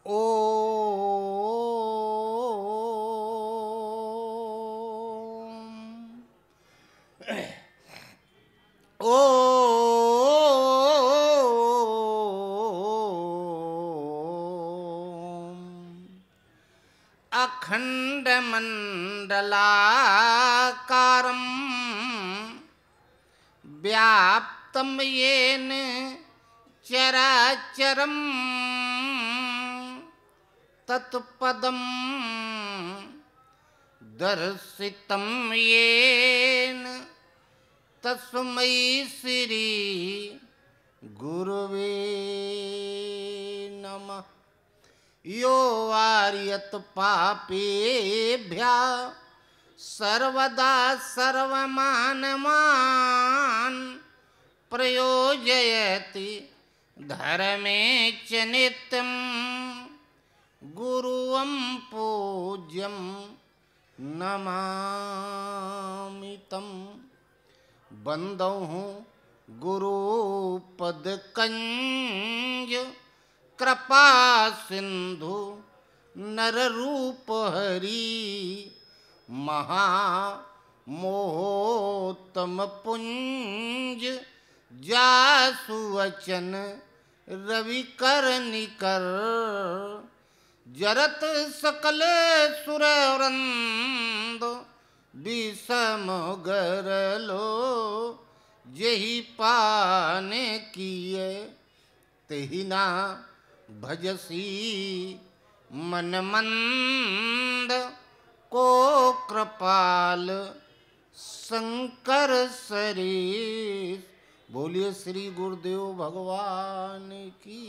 ओ अखण्डमण्डलाकारं व्याप्तं येन चराचरं तत्पदं दर्शितं येन तस्मै श्री गुरुवे नमः। यो वार्यत पापेभ्यः सर्वदा सर्वमानवान् प्रयोजयति धर्मे च नित्यं गुरुं पूज्यं नमामि तं। बंदौ गुरुपदकंज कृपा सिंधु नररूप हरि महामोहतम पुंज जासु वचन रविकर निकर जरत सकल सुरवृंद विषम गरलो जेहि पाने किए तेहि ना भजसी मन मंद को कृपाल शंकर सरीस। बोलिए श्री गुरुदेव भगवान की।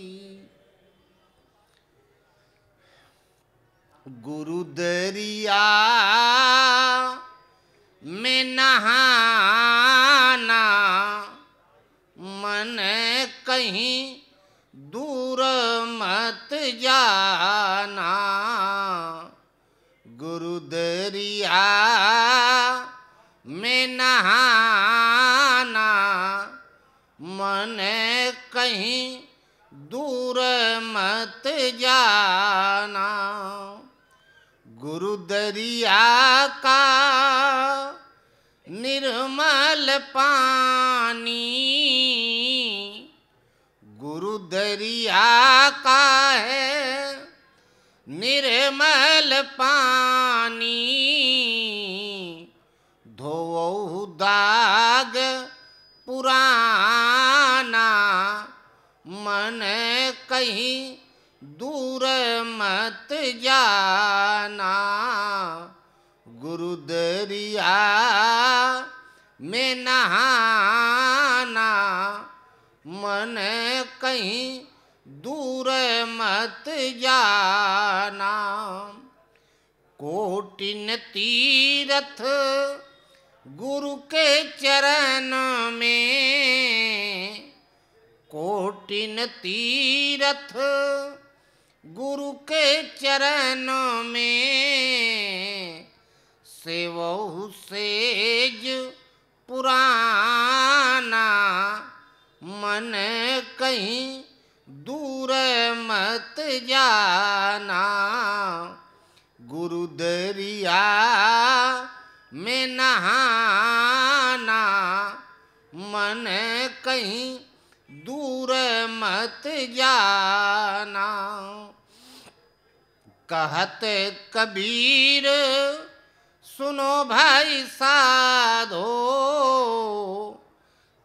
गुरु दरिया में नहाना मन कहीं दूर मत जाना। गुरु दरिया में नहाना मन कहीं दूर मत जाना। गुरु दरिया का निर्मल पानी गुरु दरिया का है निर्मल पानी। धोवहु दाग पुराना मन कहीं दूर मत जाना। गुरु दरिया में नहाना मन कहीं दूर मत जाना। कोटिन तीरथ गुरु के चरण में कोटिन तीरथ गुरु के चरण में सेवहु सेज पुराना मन कहीं दूर मत जाना। गुरु दरिया में नहाना मन कहीं दूर मत जाना। कहत कबीर सुनो भाई साधो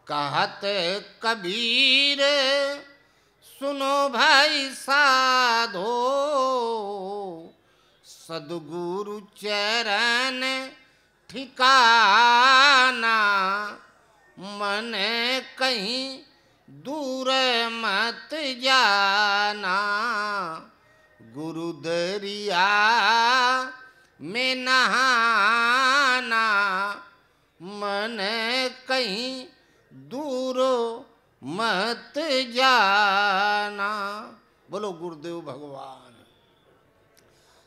कहत कबीर सुनो भाई साधो सद्गुरु चरण ठिकाना मन कहीं दूर मत जाना। गुरु दरिया में नहाना मन कहीं दूर मत जाना। बोलो गुरुदेव भगवान।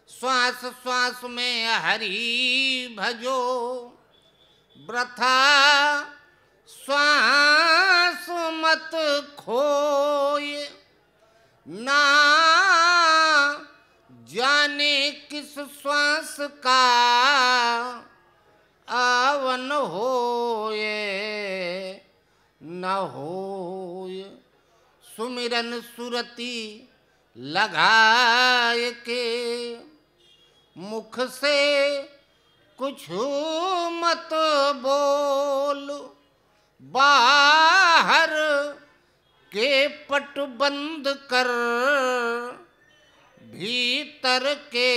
श्वास श्वास में हरि भजो वृथा श्वास मत खोए ना श्वास का आवन होए न होए। सुमिरन सुरती लगाए के मुख से कुछ मत बोल। बाहर के पट बंद कर भीतर के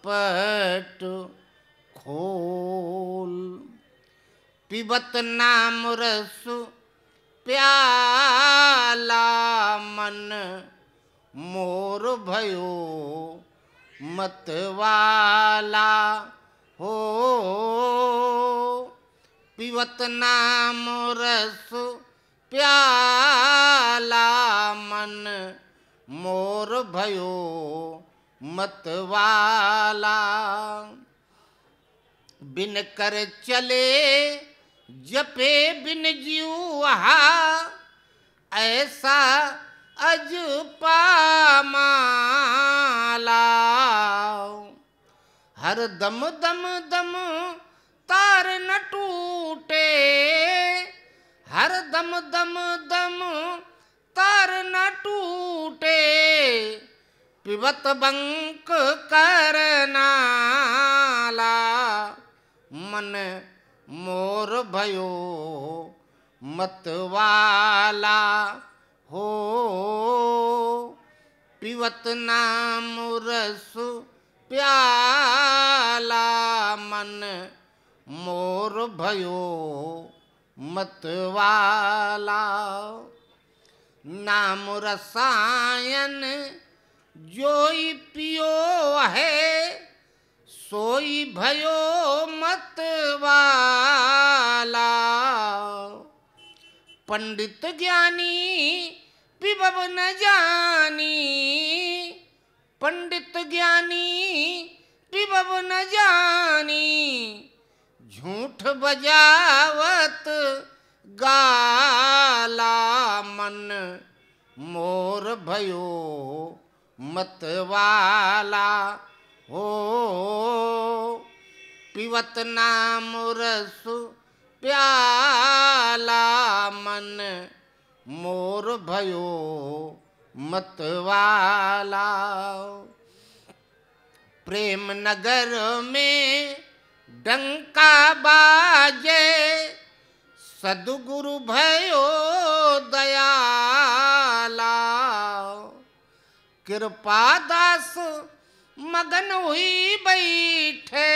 पट खोल। पिबत नाम रस प्याला मन मोर भयो मतवाला हो। पिबत नाम रस प्याला मन मोर भयो मतवाला। बिन कर चले जपे बिन जीवा ऐसा अज पामाला। हर दम दम दम तार न टूटे। हर दम दम दम तार न टूटे। पिबत बंक करनाला मन मोर भयो मतवाला हो। पिबत नाम रस प्याला मन मोर भयो मतवाला। नाम रसायन जोई पियो है सोई भयो मतवाला। पंडित ज्ञानी पिबब न जानी। पंडित ज्ञानी पिबब न जानी। झूठ बजावत गाला मन मोर भयो मतवाला हो। पिबत नाम रस प्याला मन मोर भयो मतवाला। प्रेम नगर में डंका बाजे सदगुरु भयो दयाला। कृपा दास मगन हुई बैठे।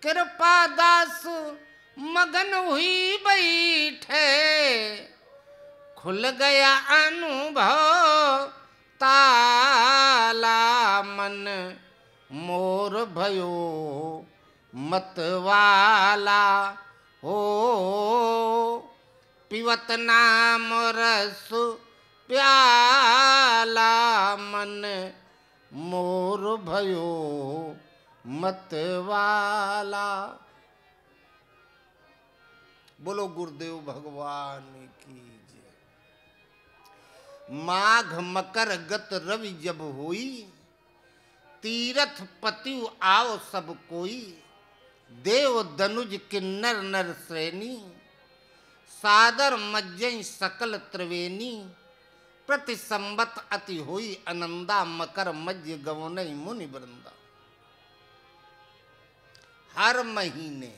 कृपा दास मगन हुई बैठे। खुल गया अनुभव ताला मन मोर भयो मतवाला हो। पिबत नाम रस प्याला मन मोर भयो मतवाला। बोलो गुरुदेव भगवान की जय। माघ मकर गत रवि जब हुई तीरथ पतिव आओ सब कोई। देव दनुज किन्नर नर श्रेणी सादर मज्जई सकल त्रिवेणी। प्रति संबत अति हुई आनंदा मकर मध्य गवनई मुनि वृंदा। हर महीने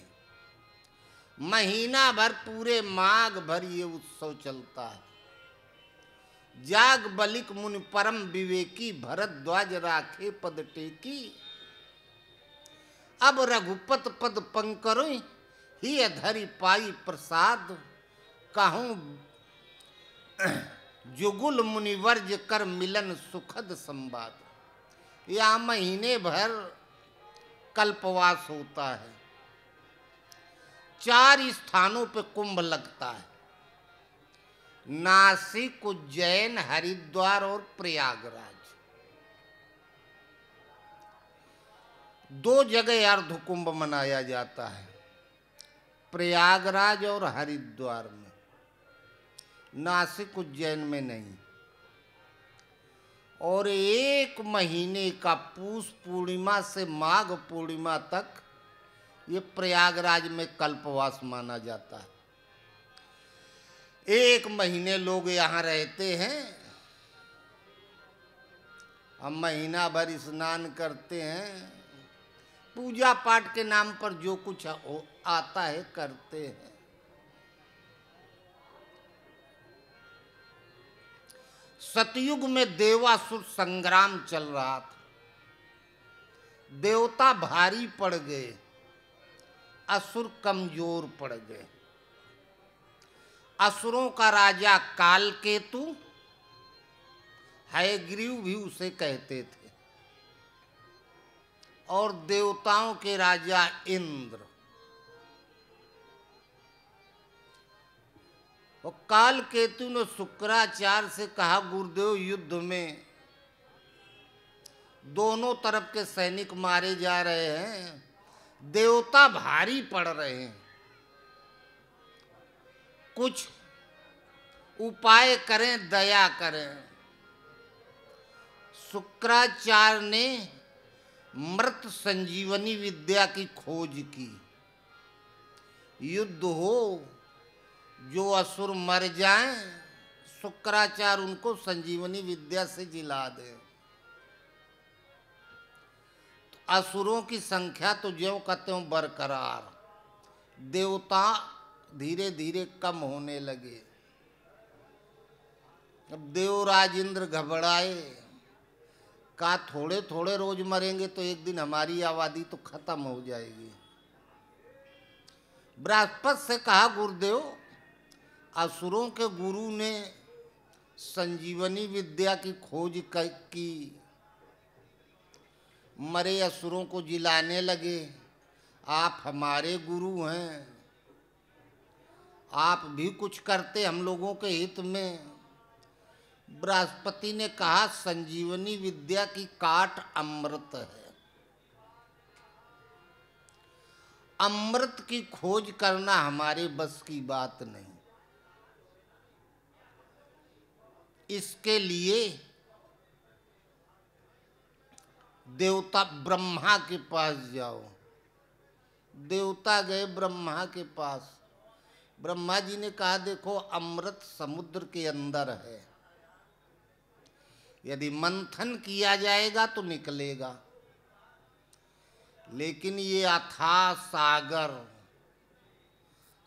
महीना भर पूरे माघ भर ये उत्सव चलता है। जाग बलिक मुनि परम विवेकी भरद्वाज राखे पद टेकी। अब रघुपत पद पंकरो ही धरि पाई प्रसाद। कहूँ जुगुल मुनिवर्ज कर मिलन सुखद संवाद। या महीने भर कल्पवास होता है। 4 स्थानों पे कुंभ लगता है। नासिक उज्जैन हरिद्वार और प्रयागराज। 2 जगह अर्ध कुंभ मनाया जाता है, प्रयागराज और हरिद्वार में, नासिक उज्जैन में नहीं। और 1 महीने का पूस पूर्णिमा से माघ पूर्णिमा तक ये प्रयागराज में कल्पवास माना जाता है। 1 महीने लोग यहाँ रहते हैं। हम महीना भर स्नान करते हैं, पूजा पाठ के नाम पर जो कुछ आता है करते हैं। सतयुग में देवासुर संग्राम चल रहा था। देवता भारी पड़ गए, असुर कमजोर पड़ गए। असुरों का राजा कालकेतु, हयग्रीव भी उसे कहते थे, और देवताओं के राजा इंद्र। और कालकेतु ने शुक्राचार्य से कहा, गुरुदेव युद्ध में दोनों तरफ के सैनिक मारे जा रहे हैं, देवता भारी पड़ रहे हैं, कुछ उपाय करें, दया करें। शुक्राचार्य ने मृत संजीवनी विद्या की खोज की। युद्ध हो, जो असुर मर जाएं, शुक्राचार्य उनको संजीवनी विद्या से जिला दे। तो असुरों की संख्या तो ज्यों का त्यों बरकरार, देवता धीरे धीरे कम होने लगे। अब देवराज इंद्र घबराए, कहा थोड़े थोड़े रोज मरेंगे तो एक दिन हमारी आबादी तो खत्म हो जाएगी। बृहस्पति से कहा, गुरुदेव असुरों के गुरु ने संजीवनी विद्या की खोज की, मरे असुरों को जिलाने लगे। आप हमारे गुरु हैं, आप भी कुछ करते हम लोगों के हित में। बृहस्पति ने कहा, संजीवनी विद्या की काट अमृत है, अमृत की खोज करना हमारे बस की बात नहीं। इसके लिए देवता ब्रह्मा के पास जाओ। देवता गए ब्रह्मा के पास। ब्रह्मा जी ने कहा, देखो अमृत समुद्र के अंदर है, यदि मंथन किया जाएगा तो निकलेगा, लेकिन ये अथाह सागर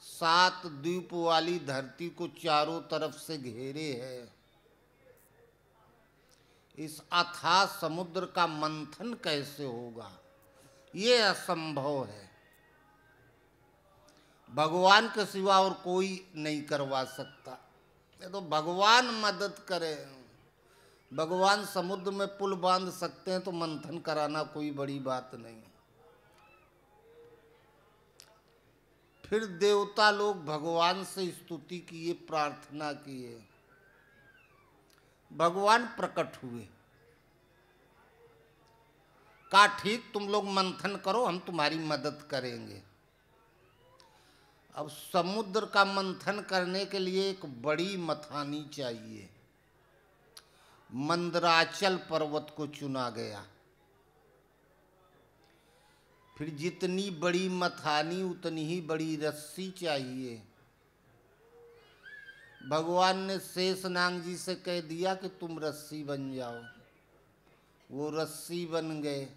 7 द्वीप वाली धरती को चारों तरफ से घेरे है। इस अथाह समुद्र का मंथन कैसे होगा? ये असंभव है, भगवान के सिवा और कोई नहीं करवा सकता। ये तो भगवान मदद करे। भगवान समुद्र में पुल बांध सकते हैं तो मंथन कराना कोई बड़ी बात नहीं। फिर देवता लोग भगवान से स्तुति किए, प्रार्थना किए। भगवान प्रकट हुए, कहा ठीक तुम लोग मंथन करो, हम तुम्हारी मदद करेंगे। अब समुद्र का मंथन करने के लिए एक बड़ी मथानी चाहिए। मंदराचल पर्वत को चुना गया। फिर जितनी बड़ी मथानी उतनी ही बड़ी रस्सी चाहिए। भगवान ने शेषनाग जी से कह दिया कि तुम रस्सी बन जाओ। वो रस्सी बन गए।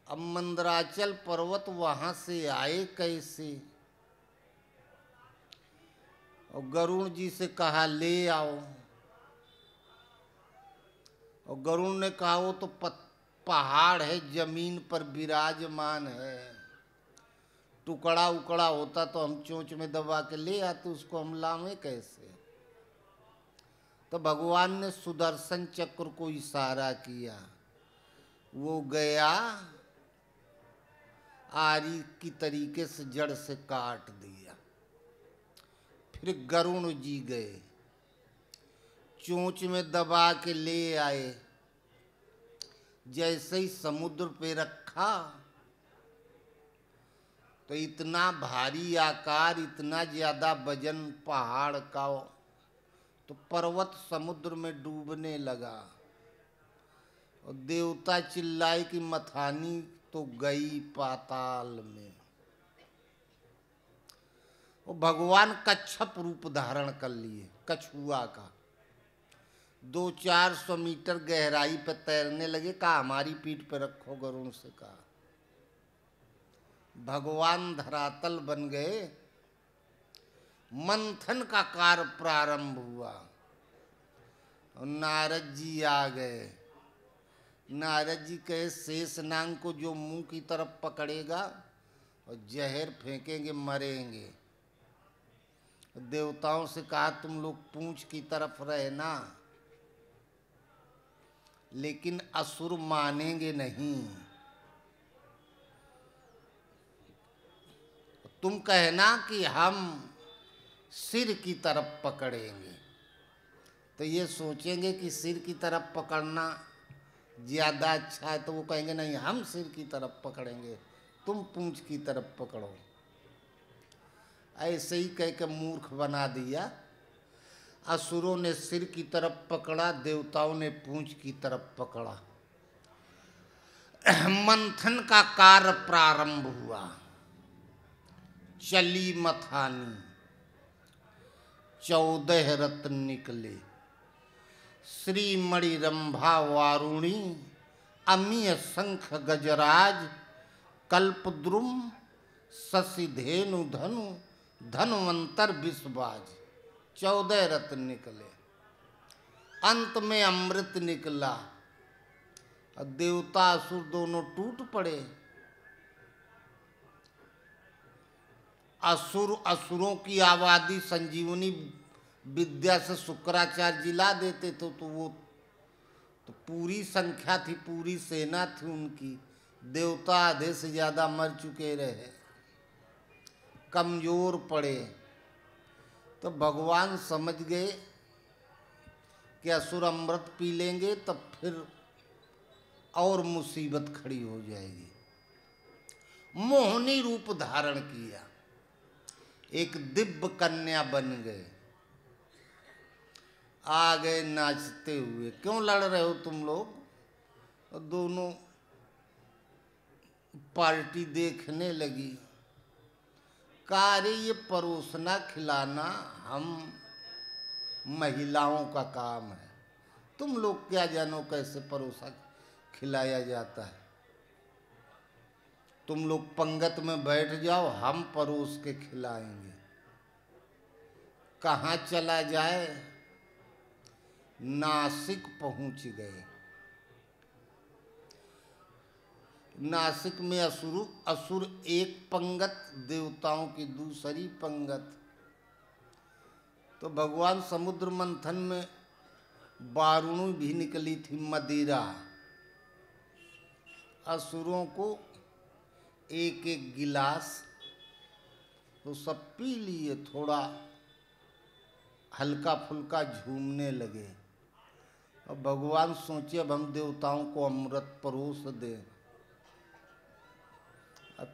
अब मंदराचल पर्वत वहां से आए कैसे? और गरुण जी से कहा ले आओ। और गरुण ने कहा वो तो पहाड़ है, जमीन पर विराजमान है, टुकड़ा उकड़ा होता तो हम चोंच में दबा के ले आते, उसको हम लावे कैसे? तो भगवान ने सुदर्शन चक्र को इशारा किया, वो गया, आरी की तरीके से जड़ से काट दिया। फिर गरुण जी गए, चोंच में दबा के ले आए। जैसे ही समुद्र पे रखा तो इतना भारी आकार, इतना ज्यादा वजन पहाड़ का, तो पर्वत समुद्र में डूबने लगा। और देवता चिल्लाए कि मथानी तो गई पाताल में। वो भगवान कच्छप रूप धारण कर लिए, कछुआ का। 200-400 मीटर गहराई पर तैरने लगे। कहा हमारी पीठ पर रखो, गरुण से कहा। भगवान धरातल बन गए। मंथन का कार्य प्रारंभ हुआ और नारद जी आ गए। नारद जी कहे शेषनाग को जो मुंह की तरफ पकड़ेगा और जहर फेंकेंगे मरेंगे। देवताओं से कहा तुम लोग पूंछ की तरफ रहना, लेकिन असुर मानेंगे नहीं। तुम कहना कि हम सिर की तरफ पकड़ेंगे, तो ये सोचेंगे कि सिर की तरफ पकड़ना ज्यादा अच्छा है, तो वो कहेंगे नहीं हम सिर की तरफ पकड़ेंगे, तुम पूंछ की तरफ पकड़ो। ऐसे ही कह के मूर्ख बना दिया। असुरों ने सिर की तरफ पकड़ा, देवताओं ने पूंछ की तरफ पकड़ा। मंथन का कार्य प्रारंभ हुआ। चली मथानी, 14 रत्न निकले। श्रीमणि रंभा वारुणी, अमीय शंख गजराज, कल्पद्रुम शशिधेनु धनु, धन्वंतर विषबाज। 14 रत्न निकले। अंत में अमृत निकला और देवता असुर दोनों टूट पड़े। असुरों की आबादी संजीवनी विद्या से शुक्राचार्य जिला देते थे, तो वो तो पूरी संख्या थी, पूरी सेना थी उनकी। देवता आधे से ज्यादा मर चुके रहे, कमजोर पड़े। तो भगवान समझ गए कि असुर अमृत पी लेंगे तब फिर और मुसीबत खड़ी हो जाएगी। मोहिनी रूप धारण किया, एक दिव्य कन्या बन गए। आ गए नाचते हुए। क्यों लड़ रहे हो तुम लोग? और दोनों पार्टी देखने लगी। कार्य ये परोसना खिलाना हम महिलाओं का काम है, तुम लोग क्या जानो कैसे परोसा खिलाया जाता है। तुम लोग पंगत में बैठ जाओ, हम परोस के खिलाएंगे। कहाँ चला जाए? नासिक पहुंच गए। नासिक में असुर एक पंगत, देवताओं की दूसरी पंगत। तो भगवान समुद्र मंथन में वारुणी भी निकली थी, मदिरा। असुरों को एक एक गिलास तो सब पी लिए, थोड़ा हल्का फुल्का झूमने लगे। और भगवान सोचे अब हम देवताओं को अमृत परोस दें।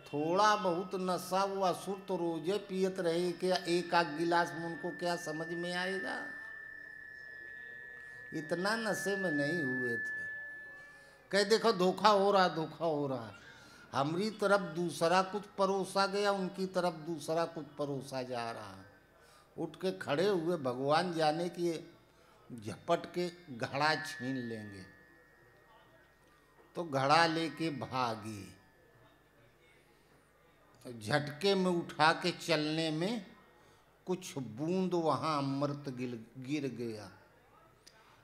थोड़ा बहुत नशा हुआ, असुर तो रोजे पियत रहे कि एक आध गिलास में उनको क्या समझ में आएगा। इतना नशे में नहीं हुए थे। कह देखो धोखा हो रहा, धोखा हो रहा। हमारी तरफ दूसरा कुछ परोसा गया, उनकी तरफ दूसरा कुछ परोसा जा रहा। उठ के खड़े हुए, भगवान जाने कि झपट के घड़ा छीन लेंगे, तो घड़ा लेके भागे। झटके में उठा के चलने में कुछ बूंद वहां अमृत गिर गया।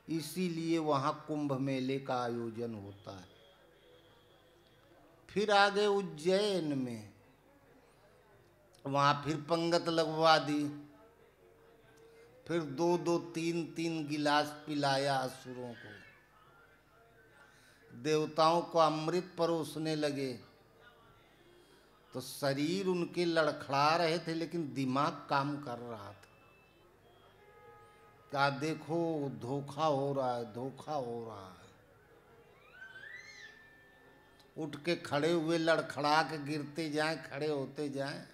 इसीलिए वहां कुंभ मेले का आयोजन होता है। फिर आगे उज्जैन में, वहां फिर पंगत लगवा दी। फिर 2-2, 3-3 गिलास पिलाया असुरों को। देवताओं को अमृत परोसने लगे। तो शरीर उनके लड़खड़ा रहे थे, लेकिन दिमाग काम कर रहा था। क्या देखो धोखा हो रहा है, धोखा हो रहा है। उठ के खड़े हुए, लड़खड़ा के गिरते जाएं, खड़े होते जाएं।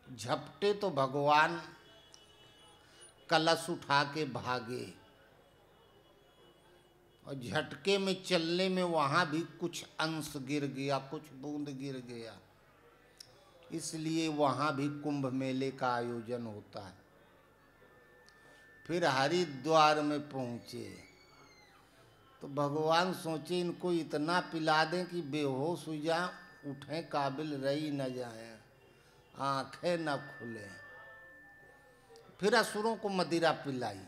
झपटे तो भगवान कलश उठा के भागे। और झटके में चलने में वहाँ भी कुछ अंश गिर गया, कुछ बूंद गिर गया, इसलिए वहाँ भी कुंभ मेले का आयोजन होता है। फिर हरिद्वार में पहुँचे तो भगवान सोचे इनको इतना पिला दें कि बेहोश हो जाए, उठें काबिल रही न जाए, आंखें न खुले। फिर असुरों को मदिरा पिलाई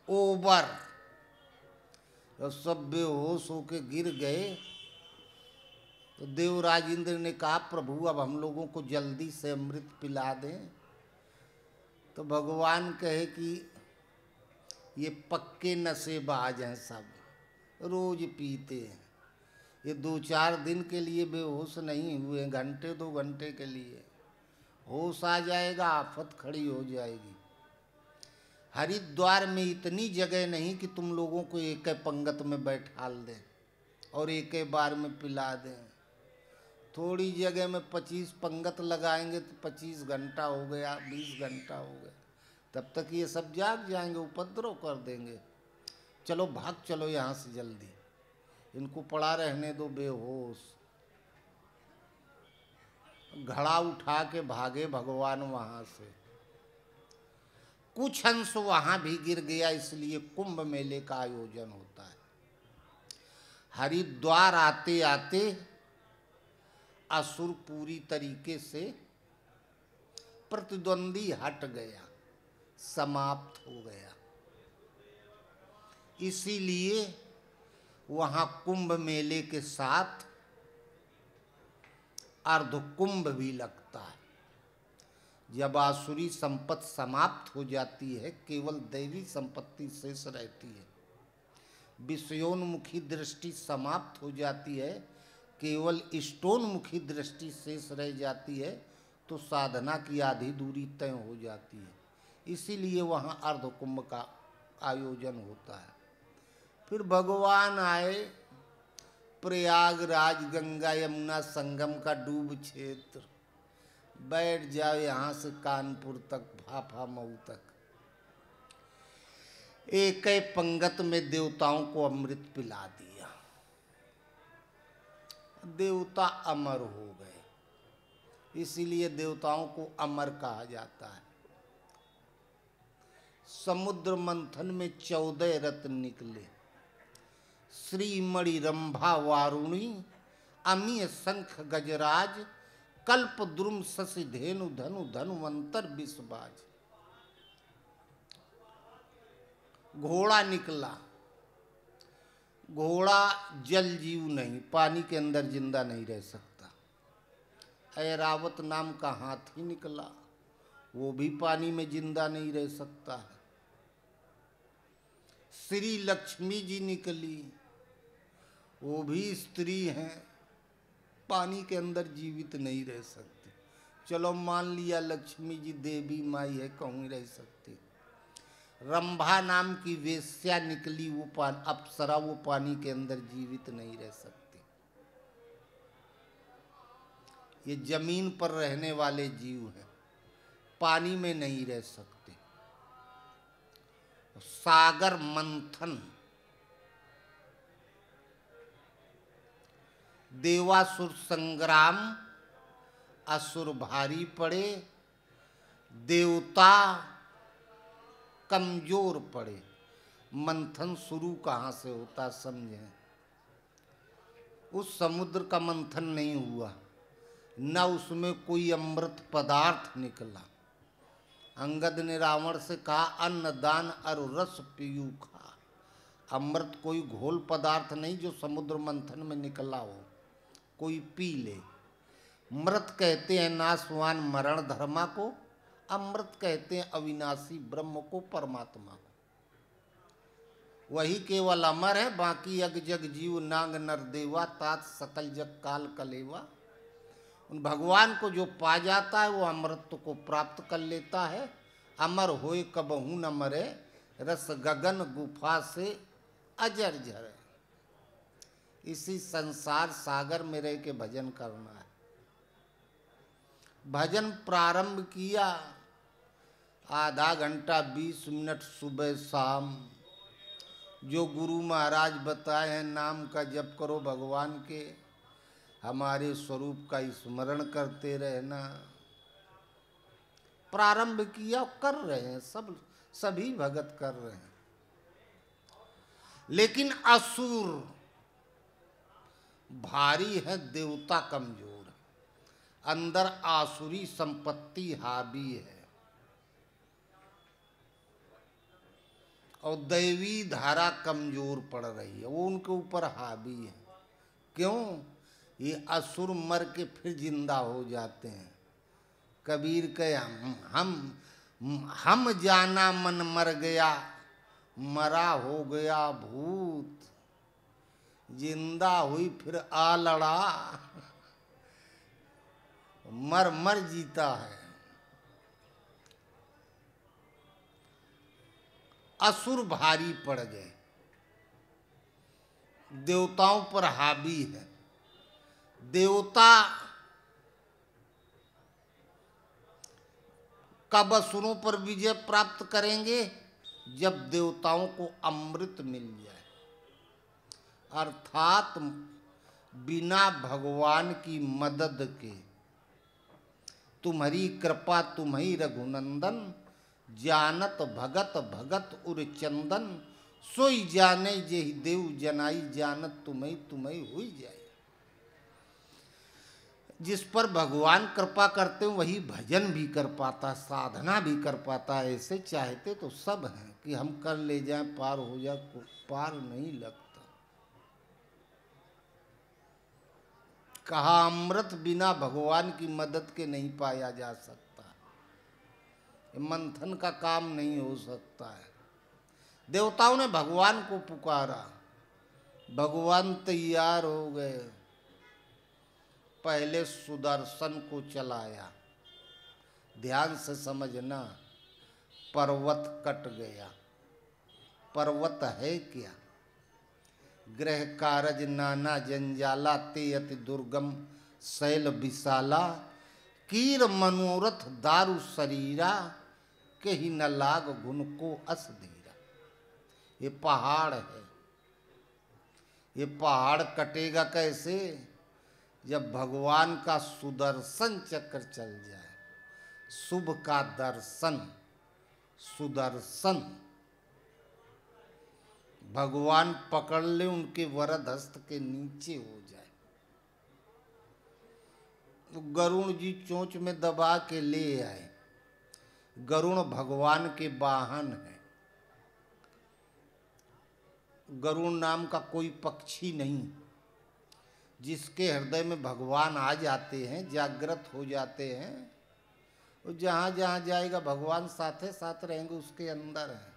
ओवर, और सब बेहोश होके गिर गए। तो देवराज इंद्र ने कहा प्रभु अब हम लोगों को जल्दी से अमृत पिला दें। तो भगवान कहे कि ये पक्के नशेबाज हैं, सब रोज पीते हैं, ये 2-4 दिन के लिए बेहोश नहीं हुए, घंटे 2 घंटे के लिए होश आ जाएगा, आफत खड़ी हो जाएगी। हरिद्वार में इतनी जगह नहीं कि तुम लोगों को एक पंगत में बैठाल दें और एक बार में पिला दें। थोड़ी जगह में 25 पंगत लगाएंगे तो 25 घंटा हो गया, 20 घंटा हो गया, तब तक ये सब जाग जाएंगे, उपद्रव कर देंगे। चलो भाग चलो यहाँ से जल्दी, इनको पड़ा रहने दो बेहोश। घड़ा उठा के भागे भगवान वहाँ से। कुछ अंश वहाँ भी गिर गया, इसलिए कुंभ मेले का आयोजन होता है। हरिद्वार आते आते असुर पूरी तरीके से प्रतिद्वंदी हट गया, समाप्त हो गया। इसीलिए वहाँ कुंभ मेले के साथ अर्धकुंभ भी लगता है। जब आसुरी संपत्ति समाप्त हो जाती है, केवल दैवी संपत्ति शेष रहती है। विषयोन्मुखी दृष्टि समाप्त हो जाती है, केवल इष्टोन्मुखी दृष्टि शेष रह जाती है, तो साधना की आधी दूरी तय हो जाती है। इसीलिए वहाँ अर्धकुंभ का आयोजन होता है। फिर भगवान आए प्रयागराज गंगा यमुना संगम का डूब क्षेत्र, बैठ जाओ यहाँ से कानपुर तक, भाफा मऊ तक। एक पंगत में देवताओं को अमृत पिला दिया, देवता अमर हो गए। इसीलिए देवताओं को अमर कहा जाता है। समुद्र मंथन में 14 रत्न निकले, श्रीमणि रंभा वारुणी अमीय शंख गजराज, कल्प द्रुम शशि धेनु धनु धनुवंतर विषबाज। घोड़ा निकला, घोड़ा जल जीव नहीं, पानी के अंदर जिंदा नहीं रह सकता। ऐरावत नाम का हाथी निकला, वो भी पानी में जिंदा नहीं रह सकता है। श्री लक्ष्मी जी निकली, वो भी स्त्री हैं, पानी के अंदर जीवित नहीं रह सकती। चलो मान लिया लक्ष्मी जी देवी माई है, कहूँ रह सकती। रंभा नाम की वेश्या निकली, वो अप्सरा, वो पानी के अंदर जीवित नहीं रह सकती। ये जमीन पर रहने वाले जीव हैं, पानी में नहीं रह सकते। सागर मंथन, देवासुर संग्राम, असुर भारी पड़े, देवता कमजोर पड़े। मंथन शुरू कहाँ से होता समझें। उस समुद्र का मंथन नहीं हुआ, न उसमें कोई अमृत पदार्थ निकला। अंगद ने रावण से कहा अन्न दान अरु रस पीयू खा। अमृत कोई घोल पदार्थ नहीं जो समुद्र मंथन में निकला हो, कोई पी ले। मृत कहते हैं नाशवान मरण धर्मा को, अमृत कहते हैं अविनाशी ब्रह्म को, परमात्मा को। वही केवल अमर है, बाकी अग जग जीव नांग नर देवा, तात सकल जग काल कलेवा। उन भगवान को जो पा जाता है वो अमृत को प्राप्त कर लेता है। अमर होए कबहू न मरे, रस गगन गुफा से अजर झरे। इसी संसार सागर में रह के भजन करना है। भजन प्रारंभ किया, आधा घंटा 20 मिनट सुबह शाम जो गुरु महाराज बताए हैं, नाम का जप करो भगवान के, हमारे स्वरूप का स्मरण करते रहना। प्रारंभ किया, कर रहे हैं, सभी भगत कर रहे हैं। लेकिन असुर भारी है, देवता कमजोर, अंदर आसुरी संपत्ति हावी है और दैवी धारा कमजोर पड़ रही है, वो उनके ऊपर हावी है। क्यों? ये असुर मर के फिर जिंदा हो जाते हैं। कबीर के हम जाना मन मर गया, मरा हो गया भूत, जिंदा हुई फिर आ लड़ा, मर मर जीता है। असुर भारी पड़ गए, देवताओं पर हावी है। देवता कब असुरों पर विजय प्राप्त करेंगे? जब देवताओं को अमृत मिल जाए, अर्थात बिना भगवान की मदद के। तुम्हारी कृपा तुम्ही रघुनंदन, जानत भगत भगत उर चंदन, सोई जाने जेहि देव जनाई, जानत तुम्ही तुम्ही हुई जाए। जिस पर भगवान कृपा करते हैं वही भजन भी कर पाता, साधना भी कर पाता। ऐसे चाहते तो सब हैं कि हम कर ले जाएं, पार हो जाए, पार नहीं लगता। कहा अमृत बिना भगवान की मदद के नहीं पाया जा सकता, मंथन का काम नहीं हो सकता है। देवताओं ने भगवान को पुकारा, भगवान तैयार हो गए। पहले सुदर्शन को चलाया, ध्यान से समझना, पर्वत कट गया। पर्वत है क्या? ग्रह कारज नाना जंजाला, ते अति दुर्गम शैल विशाला, कीर मनोरथ दारु शरीरा, कहीं न लाग गुण को अस धीरा। ये पहाड़ है, ये पहाड़ कटेगा कैसे? जब भगवान का सुदर्शन चक्र चल जाए। शुभ का दर्शन, सुदर्शन भगवान पकड़ ले, उनके वरद हस्त के नीचे हो जाए तो गरुण जी चोंच में दबा के ले आए। गरुण भगवान के वाहन है। गरुण नाम का कोई पक्षी नहीं। जिसके हृदय में भगवान आ जाते हैं, जागृत हो जाते हैं, वो जहां जहां जाएगा भगवान साथे साथ रहेंगे, उसके अंदर है।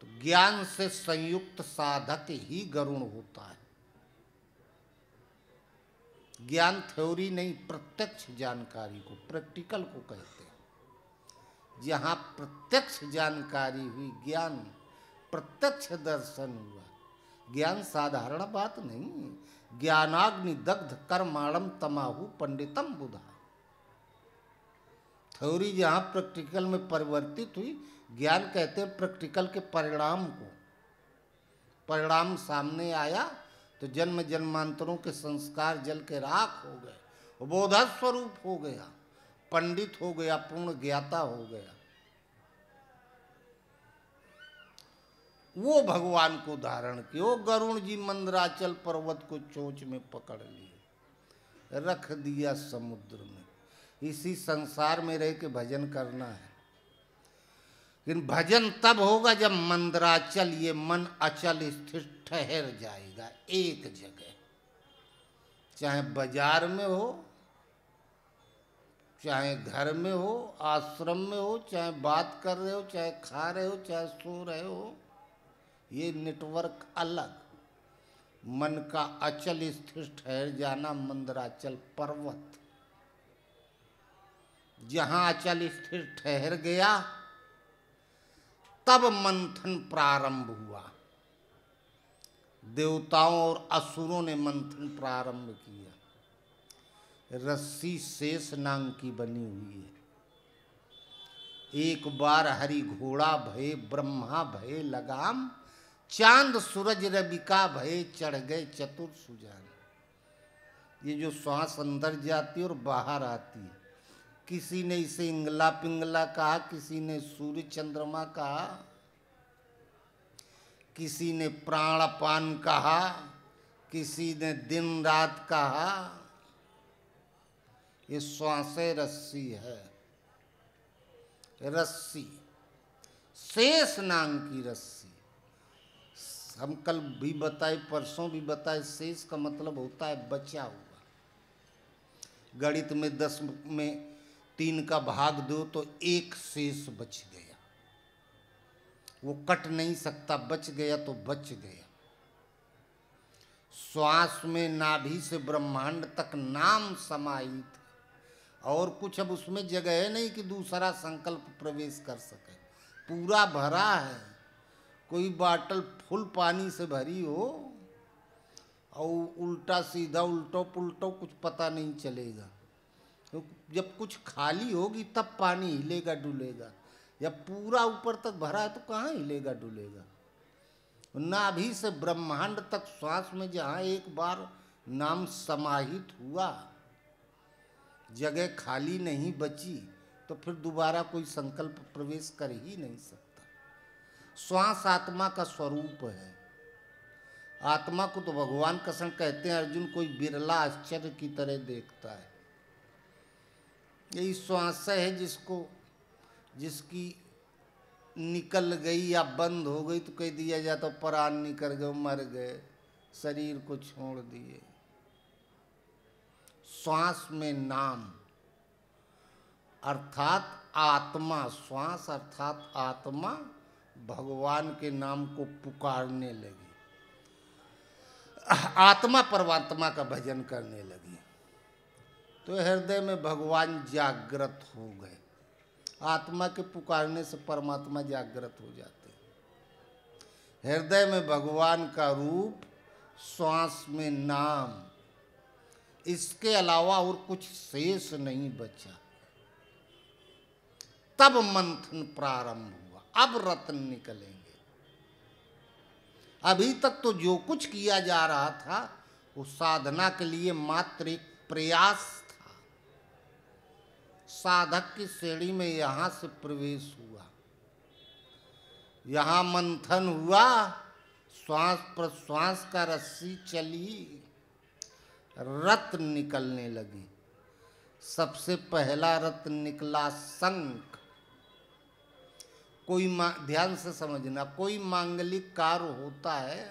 तो ज्ञान से संयुक्त साधक ही गरुण होता है। ज्ञान थ्योरी नहीं, प्रत्यक्ष जानकारी को, प्रैक्टिकल को कहते हैं। जहां प्रत्यक्ष जानकारी हुई, ज्ञान, प्रत्यक्ष दर्शन हुआ। ज्ञान साधारण बात नहीं। ज्ञानाग्नि दग्ध कर्माणम तमाहु पंडितम बुधा। थ्योरी जहां प्रैक्टिकल में परिवर्तित हुई, ज्ञान कहते हैं प्रैक्टिकल के परिणाम को। परिणाम सामने आया तो जन्म जन्मांतरों के संस्कार जल के राख हो गए, बोध स्वरूप हो गया, पंडित हो गया, पूर्ण ज्ञाता हो गया। वो भगवान को धारण किया। गरुण जी मंदराचल पर्वत को चोंच में पकड़ लिए, रख दिया समुद्र में। इसी संसार में रह के भजन करना है। लेकिन भजन तब होगा जब मंदराचल, ये मन अचल स्थिर ठहर जाएगा एक जगह। चाहे बाजार में हो, चाहे घर में हो, आश्रम में हो, चाहे बात कर रहे हो, चाहे खा रहे हो, चाहे सो रहे हो, ये नेटवर्क अलग। मन का अचल स्थिर ठहर जाना, मंदराचल पर्वत। जहां अचल स्थिर ठहर गया, तब मंथन प्रारंभ हुआ। देवताओं और असुरों ने मंथन प्रारंभ किया। रस्सी शेष नाग की बनी हुई है। एक बार हरि घोड़ा भये ब्रह्मा भये लगाम, चांद सूरज रविका भये चढ़ गए चतुर सुजान। ये जो श्वास अंदर जाती है और बाहर आती है, किसी ने इसे इंगला पिंगला कहा, किसी ने सूर्य चंद्रमा कहा, किसी ने प्राणपान कहा, किसी ने दिन रात कहा। ये श्वासें रस्सी है, रस्सी, शेष नाम की रस्सी। हम कल भी बताए, परसों भी बताए, शेष का मतलब होता है बचा हुआ। गणित में 10 में 3 का भाग दो तो 1 शेष बच गया, वो कट नहीं सकता, बच गया तो बच गया। श्वास में नाभि से ब्रह्मांड तक नाम समाहित, और कुछ अब उसमें जगह है नहीं कि दूसरा संकल्प प्रवेश कर सके, पूरा भरा है। कोई बाटल फुल पानी से भरी हो और उल्टा सीधा उल्टो पुल्टो कुछ पता नहीं चलेगा। तो जब कुछ खाली होगी तब पानी हिलेगा डुलेगा, जब पूरा ऊपर तक भरा है तो कहाँ हिलेगा डुलेगा। नाभि से ब्रह्मांड तक श्वास में जहाँ एक बार नाम समाहित हुआ, जगह खाली नहीं बची, तो फिर दोबारा कोई संकल्प प्रवेश कर ही नहीं सकता। श्वास आत्मा का स्वरूप है। आत्मा को तो भगवान कृष्ण कहते हैं, अर्जुन कोई बिरला आश्चर्य की तरह देखता है। यही श्वास है जिसकी निकल गई या बंद हो गई तो कह दिया जाता प्राण निकल गए, मर गए, शरीर को छोड़ दिए। श्वास में नाम अर्थात आत्मा, श्वास अर्थात आत्मा भगवान के नाम को पुकारने लगी, आत्मा परमात्मा का भजन करने लगी, तो हृदय में भगवान जागृत हो गए। आत्मा के पुकारने से परमात्मा जागृत हो जाते हैं। हृदय में भगवान का रूप, श्वास में नाम, इसके अलावा और कुछ शेष नहीं बचा। तब मंथन प्रारंभ हुआ, अब रत्न निकलेंगे। अभी तक तो जो कुछ किया जा रहा था वो साधना के लिए मात्र एक प्रयास था। साधक की श्रेणी में यहां से प्रवेश हुआ, यहां मंथन हुआ, श्वास प्रश्वास का रस्सी चली, रत्न निकलने लगी। सबसे पहला रत्न निकला शंख। कोई ध्यान से समझना, कोई मांगलिक कार्य होता है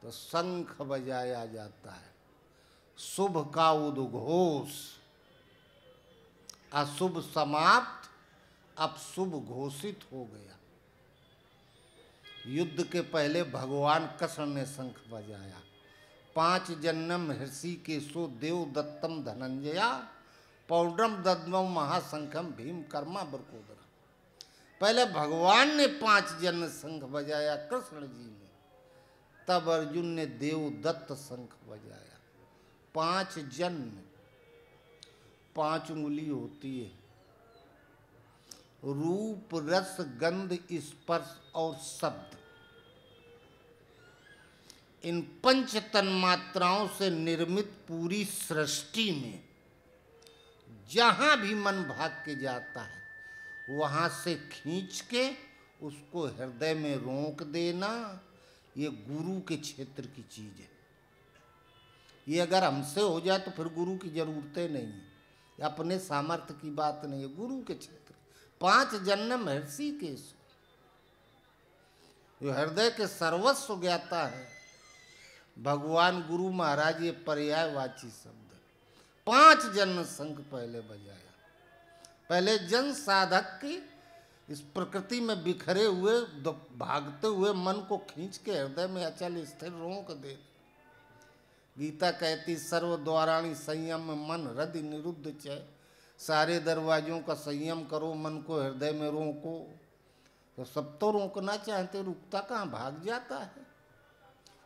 तो शंख बजाया जाता है। शुभ का उद्घोष, अशुभ समाप्त, अब शुभ घोषित हो गया। युद्ध के पहले भगवान कृष्ण ने शंख बजाया। 5 जन्म ऋषिकेशो देव दत्तम धनंजया, पौड्रम दद्मम महाशंखम भीम कर्मा बरकोदरा। पहले भगवान ने 5 जन्म शंख बजाया कृष्ण जी ने, तब अर्जुन ने देव दत्त शंख बजाया। 5 जन्म, 5 उंगली होती है, रूप रस गंध स्पर्श और शब्द, इन 5 तन्मात्राओं से निर्मित पूरी सृष्टि में जहां भी मन भाग के जाता है वहां से खींच के उसको हृदय में रोक देना, ये गुरु के क्षेत्र की चीज है। ये अगर हमसे हो जाए तो फिर गुरु की जरूरतें नहीं है, अपने सामर्थ्य की बात नहीं है, गुरु के क्षेत्र। 5 जन्म ऋषिकेश, जो हृदय के सर्वस्व ज्ञाता है भगवान गुरु महाराज, ये पर्यायवाची शब्द है। 5 जन्म शंख पहले बजाया। पहले जन साधक की इस प्रकृति में बिखरे हुए भागते हुए मन को खींच के हृदय में अचल स्थिर रोक दे। गीता कहती सर्व द्वाराणि संयम मन हृदय निरुद्ध चय, सारे दरवाजों का संयम करो, मन को हृदय में रोको। तो सब तो रोकना चाहते, रुकता कहाँ, भाग जाता है,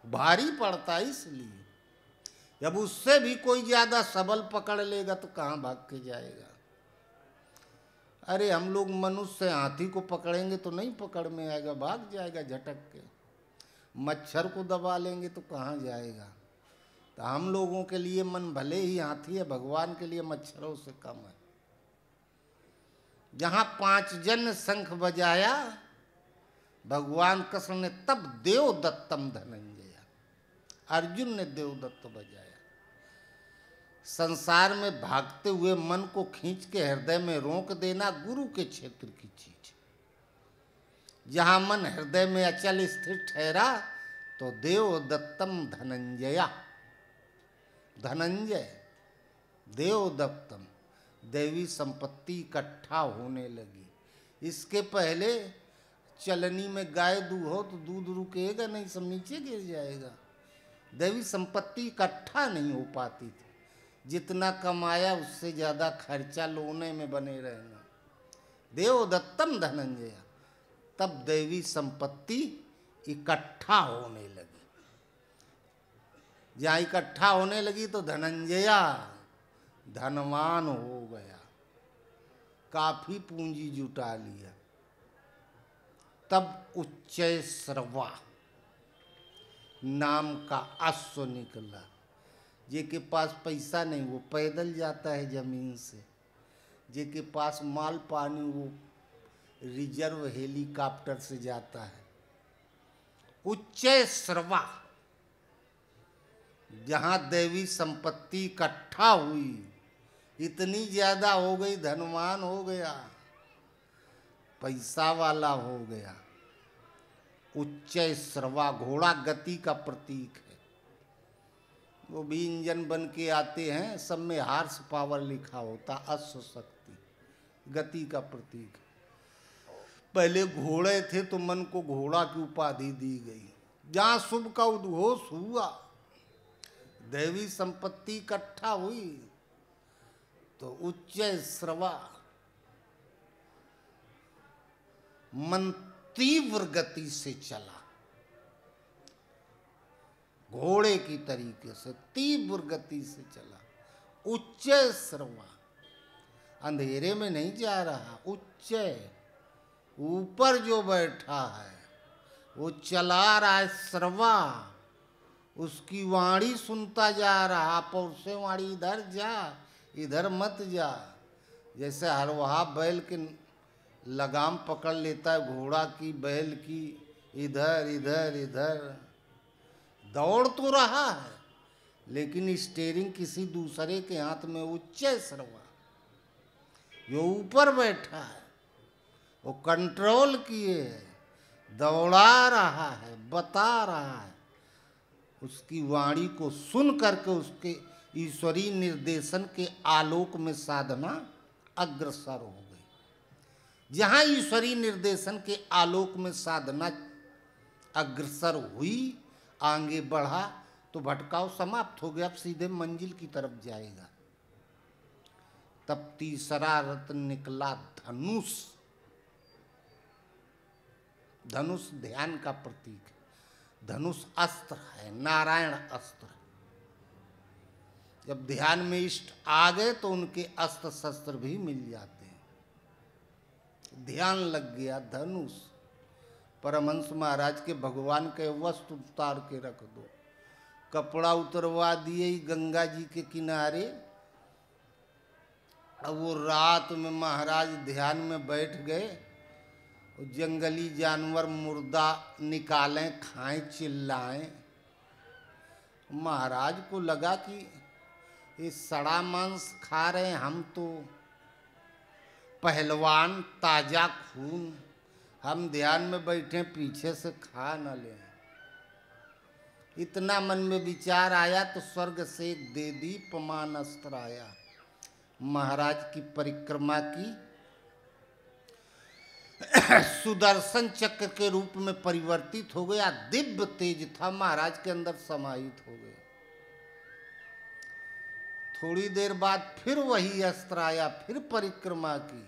भारी पड़ता है। इसलिए जब उससे भी कोई ज्यादा सबल पकड़ लेगा तो कहाँ भाग के जाएगा। अरे हम लोग मनुष्य हाथी को पकड़ेंगे तो नहीं पकड़ में आएगा, भाग जाएगा झटक के। मच्छर को दबा लेंगे तो कहाँ जाएगा। तो हम लोगों के लिए मन भले ही हाथी है, भगवान के लिए मच्छरों से कम है। जहाँ 5 जन शंख बजाया भगवान कृष्ण ने, तब देवदत्तम धनंजय, अर्जुन ने देवदत्त बजाया। संसार में भागते हुए मन को खींच के हृदय में रोक देना गुरु के क्षेत्र की चीज। जहां मन हृदय में अचल स्थिर ठहरा तो देवदत्तम धनंजया, धनंजय देवदत्तम, दैवी संपत्ति इकट्ठा होने लगी। इसके पहले चलनी में गाय दूहो तो दूध रुकेगा नहीं, सब नीचे गिर जाएगा। दैवी संपत्ति इकट्ठा नहीं हो पाती थी, जितना कमाया उससे ज्यादा खर्चा लोने में बने रहना। देवदत्तम धनंजय, तब दैवी संपत्ति इकट्ठा होने लगी। जहाँ इकट्ठा होने लगी तो धनंजया धनवान हो गया, काफी पूंजी जुटा लिया। तब उच्चय श्रवा नाम का अश्व निकला। जिनके पास पैसा नहीं वो पैदल जाता है जमीन से, जिनके पास माल पानी वो रिजर्व हेलीकॉप्टर से जाता है। उच्चय श्रवा, जहां दैवी संपत्ति इकट्ठा हुई, इतनी ज्यादा हो गई, धनवान हो गया, पैसा वाला हो गया। उच्चय श्रवा, घोड़ा गति का प्रतीक है। वो भी इंजन बन के आते हैं, सब में हार्स पावर लिखा होता, अश्व शक्ति गति का प्रतीक है। पहले घोड़े थे तो मन को घोड़ा की उपाधि दी गई। जहाँ शुभ का उद्घोष हुआ, दैवी संपत्ति इकट्ठा हुई तो उच्चय श्रवा, मन तीव्र गति से चला, घोड़े की तरीके से तीव्र गति से चला। उच्चय श्रवा, अंधेरे में नहीं जा रहा, उच्चय ऊपर जो बैठा है वो चला रहा है। श्रवा, उसकी वाणी सुनता जा रहा, पर उससे वाणी इधर जा इधर मत जा। जैसे हरवाहा बैल के लगाम पकड़ लेता है घोड़ा की, बैल की, इधर इधर इधर दौड़ तो रहा है लेकिन स्टीयरिंग किसी दूसरे के हाथ में। उच्चय श्रवा, जो ऊपर बैठा है वो कंट्रोल किए है, दौड़ा रहा है, बता रहा है। उसकी वाणी को सुन करके उसके ईश्वरीय निर्देशन के आलोक में साधना अग्रसर हो गई। जहाँ ईश्वरीय निर्देशन के आलोक में साधना अग्रसर हुई, आगे बढ़ा तो भटकाव समाप्त हो गया, अब सीधे मंजिल की तरफ जाएगा। तब तीसरा रत्न निकला धनुष। धनुष ध्यान का प्रतीक है। धनुष अस्त्र है, नारायण अस्त्र। जब ध्यान में इष्ट आ गए तो उनके अस्त्र शस्त्र भी मिल जाते हैं। ध्यान लग गया, धनुष। परमहंस महाराज के भगवान के वस्त्र उतार के रख दो, कपड़ा उतरवा दिए गंगा जी के किनारे। अब वो रात में महाराज ध्यान में बैठ गए, जंगली जानवर मुर्दा निकालें, खाएं, चिल्लाएं। महाराज को लगा कि ये सड़ा मांस खा रहे हैं हम, तो पहलवान ताजा खून, हम ध्यान में बैठे पीछे से खा न लें। इतना मन में विचार आया तो स्वर्ग से एक देदीप्यमान अस्त्र आया। महाराज की परिक्रमा की, सुदर्शन चक्र के रूप में परिवर्तित हो गया। दिव्य तेज था महाराज के अंदर समाहित हो गया। थोड़ी देर बाद फिर वही अस्त्र आया, फिर परिक्रमा की,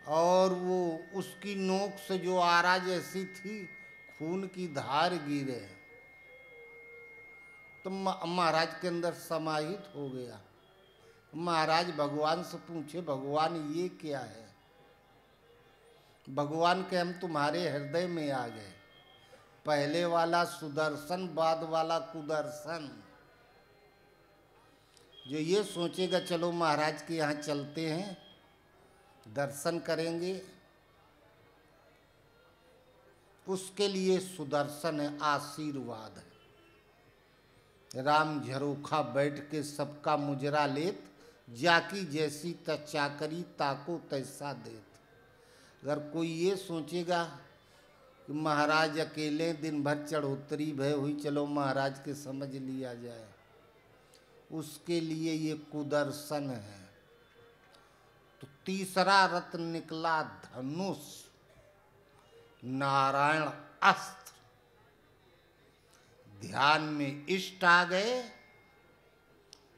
और वो उसकी नोक से जो आरा जैसी थी, खून की धार गिरे तो महाराज के अंदर समाहित हो गया। महाराज भगवान से पूछे, भगवान ये क्या है? भगवान के हम तुम्हारे हृदय में आ गए। पहले वाला सुदर्शन, बाद वाला कुदर्शन। जो ये सोचेगा चलो महाराज के यहाँ चलते हैं, दर्शन करेंगे, उसके लिए सुदर्शन है, आशीर्वाद है। राम झरोखा बैठ के सबका मुजरा लेत, जाकी जैसी तचाकरी ताको तैसा देत। अगर कोई ये सोचेगा कि महाराज अकेले दिन भर चढ़ोतरी भय हुई, चलो महाराज के समझ लिया जाए, उसके लिए ये कुदर्शन है। तो तीसरा रत्न निकला धनुष, नारायण अस्त्र। ध्यान में इष्ट आ गए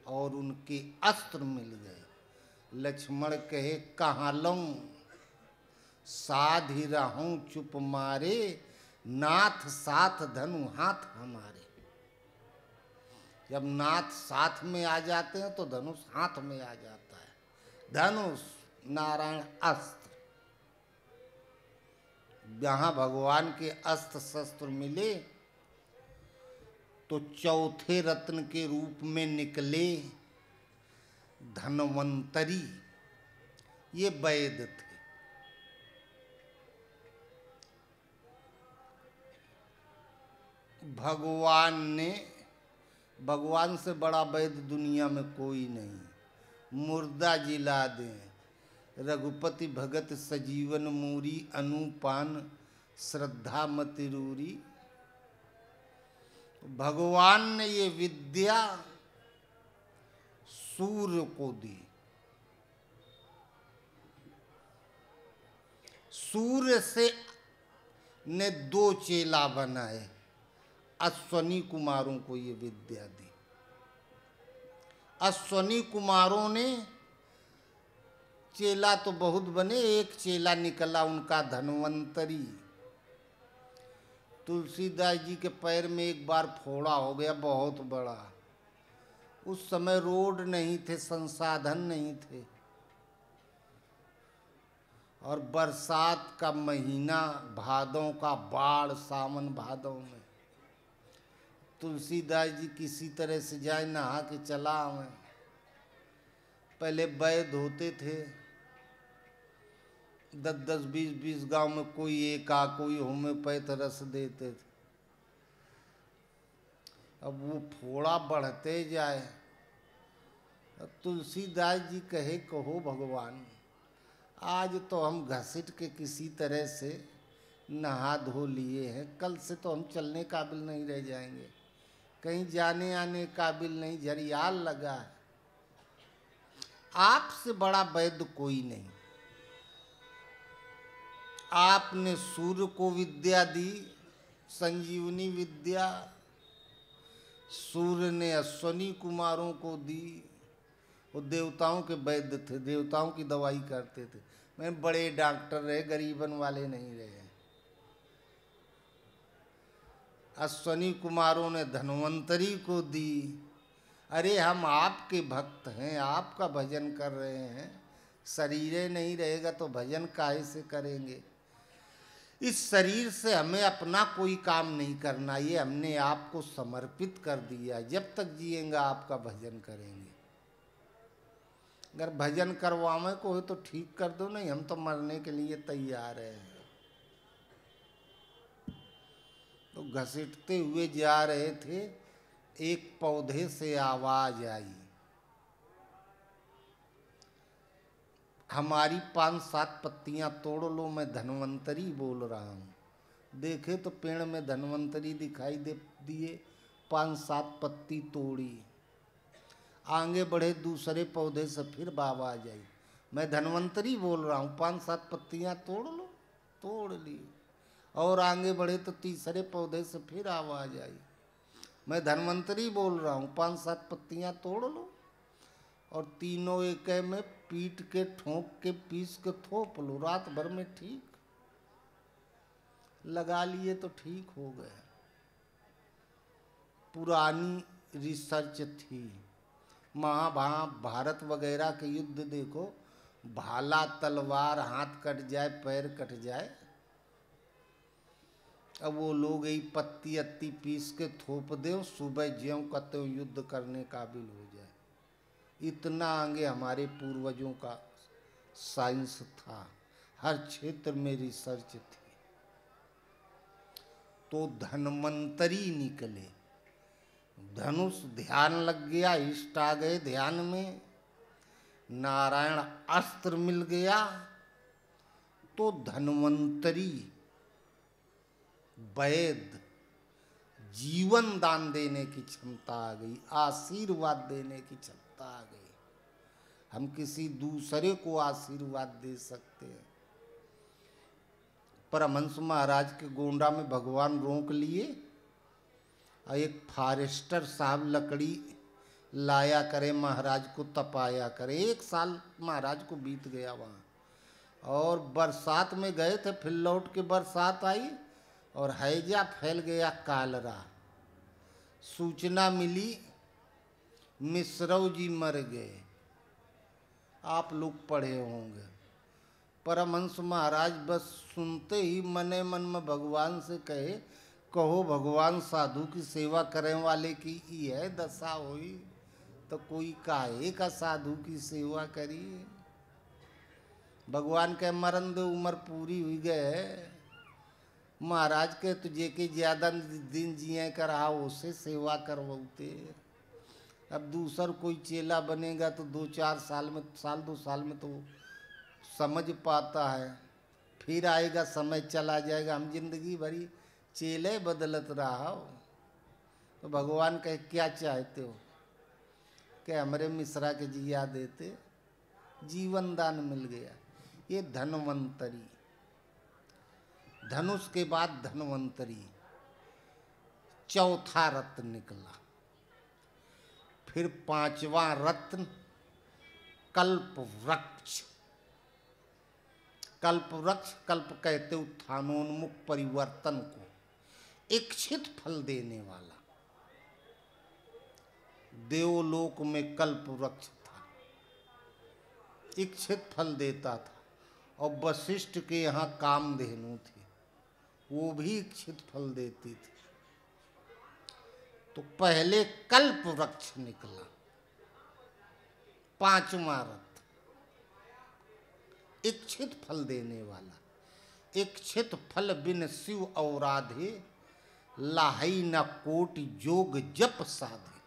और उनके अस्त्र मिल गए। लक्ष्मण कहे कहाँ लऊं, साधि रहूं चुप मारे, नाथ साथ धनु हाथ हमारे। जब नाथ साथ में आ जाते हैं तो धनुष हाथ में आ जाता है। धनुष नारायण अस्त्र। जहाँ भगवान के अस्त्र शस्त्र मिले तो चौथे रत्न के रूप में निकले धन्वंतरी। ये वैद्य थे। भगवान से बड़ा वैद्य दुनिया में कोई नहीं। मुर्दा जिला दें, रघुपति भगत सजीवन मूरी, अनुपान श्रद्धा मतिरूरी। भगवान ने ये विद्या सूर्य को दी। सूर्य से ने 2 चेला बनाए, अश्वनी कुमारों को ये विद्या दी। अश्वनी कुमारों ने चेला तो बहुत बने, एक चेला निकला उनका धन्वंतरी। तुलसीदास जी के पैर में एक बार फोड़ा हो गया बहुत बड़ा। उस समय रोड नहीं थे, संसाधन नहीं थे, और बरसात का महीना, भादों का बाढ़, सावन भादों में। तुलसीदास जी किसी तरह से जाए नहा के चला आवे। पहले वैद्य होते थे, 10-10, 20-20 गांव में कोई एक आ, कोई होम्योपैथ रस देते थे। अब वो फोड़ा बढ़ते जाए। तुलसीदास जी कहे कहो भगवान, आज तो हम घसीट के किसी तरह से नहा धो लिए हैं, कल से तो हम चलने काबिल नहीं रह जाएंगे, कहीं जाने आने काबिल नहीं, झरियाल लगा है। आपसे बड़ा वैद्य कोई नहीं। आपने सूर्य को विद्या दी, संजीवनी विद्या। सूर्य ने अश्वनी कुमारों को दी। वो देवताओं के वैद्य थे, देवताओं की दवाई करते थे। मैं बड़े डॉक्टर रहे, गरीबन वाले नहीं रहे। अश्वनी कुमारों ने धन्वंतरी को दी। अरे हम आपके भक्त हैं, आपका भजन कर रहे हैं, शरीर नहीं रहेगा तो भजन काहे से करेंगे। इस शरीर से हमें अपना कोई काम नहीं करना, ये हमने आपको समर्पित कर दिया। जब तक जिएंगा आपका भजन करेंगे। अगर भजन करवावे को हो तो ठीक कर दो, नहीं हम तो मरने के लिए तैयार हैं। तो घसीटते हुए जा रहे थे, एक पौधे से आवाज आई, हमारी 5-7 पत्तियां तोड़ लो, मैं धन्वंतरी बोल रहा हूं। देखे तो पेड़ में धन्वंतरी दिखाई दिए, 5-7 पत्ती तोड़ी। आगे बढ़े, दूसरे पौधे से फिर आवाज आई, मैं धन्वंतरी बोल रहा हूं, 5-7 पत्तियां तोड़ लो। तोड़ ली। और आगे बढ़े तो तीसरे पौधे से फिर आवाज आई, मैं धन्वंतरी बोल रहा हूँ, 5-7 पत्तियां तोड़ लो। और तीनों एक में पीट के, ठोंक के, पीस के थोप लो, रात भर में ठीक। लगा लिए तो ठीक हो गए। पुरानी रिसर्च थी। महाभारत वगैरह के युद्ध देखो, भाला तलवार, हाथ कट जाए पैर कट जाए, अब वो लोग यही पत्ती अत्ती पीस के थोप दे, सुबह ज्यों कत्ते युद्ध करने काबिल हो जाए। इतना आगे हमारे पूर्वजों का साइंस था, हर क्षेत्र में रिसर्च थी। तो धन्वंतरी निकले, धनुष ध्यान लग गया, इष्ट आ गए ध्यान में, नारायण अस्त्र मिल गया, तो धन्वंतरी वैद जीवन दान देने की क्षमता आ गई, आशीर्वाद देने की क्षमता आ गई। हम किसी दूसरे को आशीर्वाद दे सकते हैं। परमहंस महाराज के गोंडा में भगवान रोक लिए और एक फॉरेस्टर साहब लकड़ी लाया करे, महाराज को तपाया करे। 1 साल महाराज को बीत गया वहाँ, और बरसात में गए थे, फिर लौट के बरसात आई और हैजा फैल गया, कालरा। सूचना मिली मिश्रव जी मर गए, आप लोग पढ़े होंगे। परमहंस महाराज बस सुनते ही मने मन में भगवान से कहे, कहो भगवान साधु की सेवा करने वाले की यह दशा हुई तो कोई काहे का साधु की सेवा करी। भगवान के मरण दे, उम्र पूरी हुई गए। महाराज के तुझे के ज्यादा दिन जिए कर रहा, उसे सेवा करवाते। अब दूसर कोई चेला बनेगा तो 2-4 साल में, 1-2 साल में तो समझ पाता है, फिर आएगा समय चला जाएगा, हम जिंदगी भरी चेले बदलत रहा हो। तो भगवान कहे क्या चाहते हो, कि हमारे मिश्रा के जिया देते, जीवन दान मिल गया। ये धन्वंतरी, धनुष के बाद धन्वंतरी, चौथा रत्न निकला। फिर 5वां रत्न कल्प वृक्ष। कल्प वृक्ष, कल्प कहते उत्थानोन्मुख परिवर्तन को, इच्छित फल देने वाला। देवलोक में कल्प वृक्ष था, इच्छित फल देता था। और वशिष्ठ के यहाँ कामधेनु थी, वो भी इच्छित फल देती थी। तो पहले कल्प वृक्ष निकला, 5वां रत्न, इच्छित फल देने वाला। इच्छित फल बिन शिव औराधे, लाही न कोटि जोग जप साधे।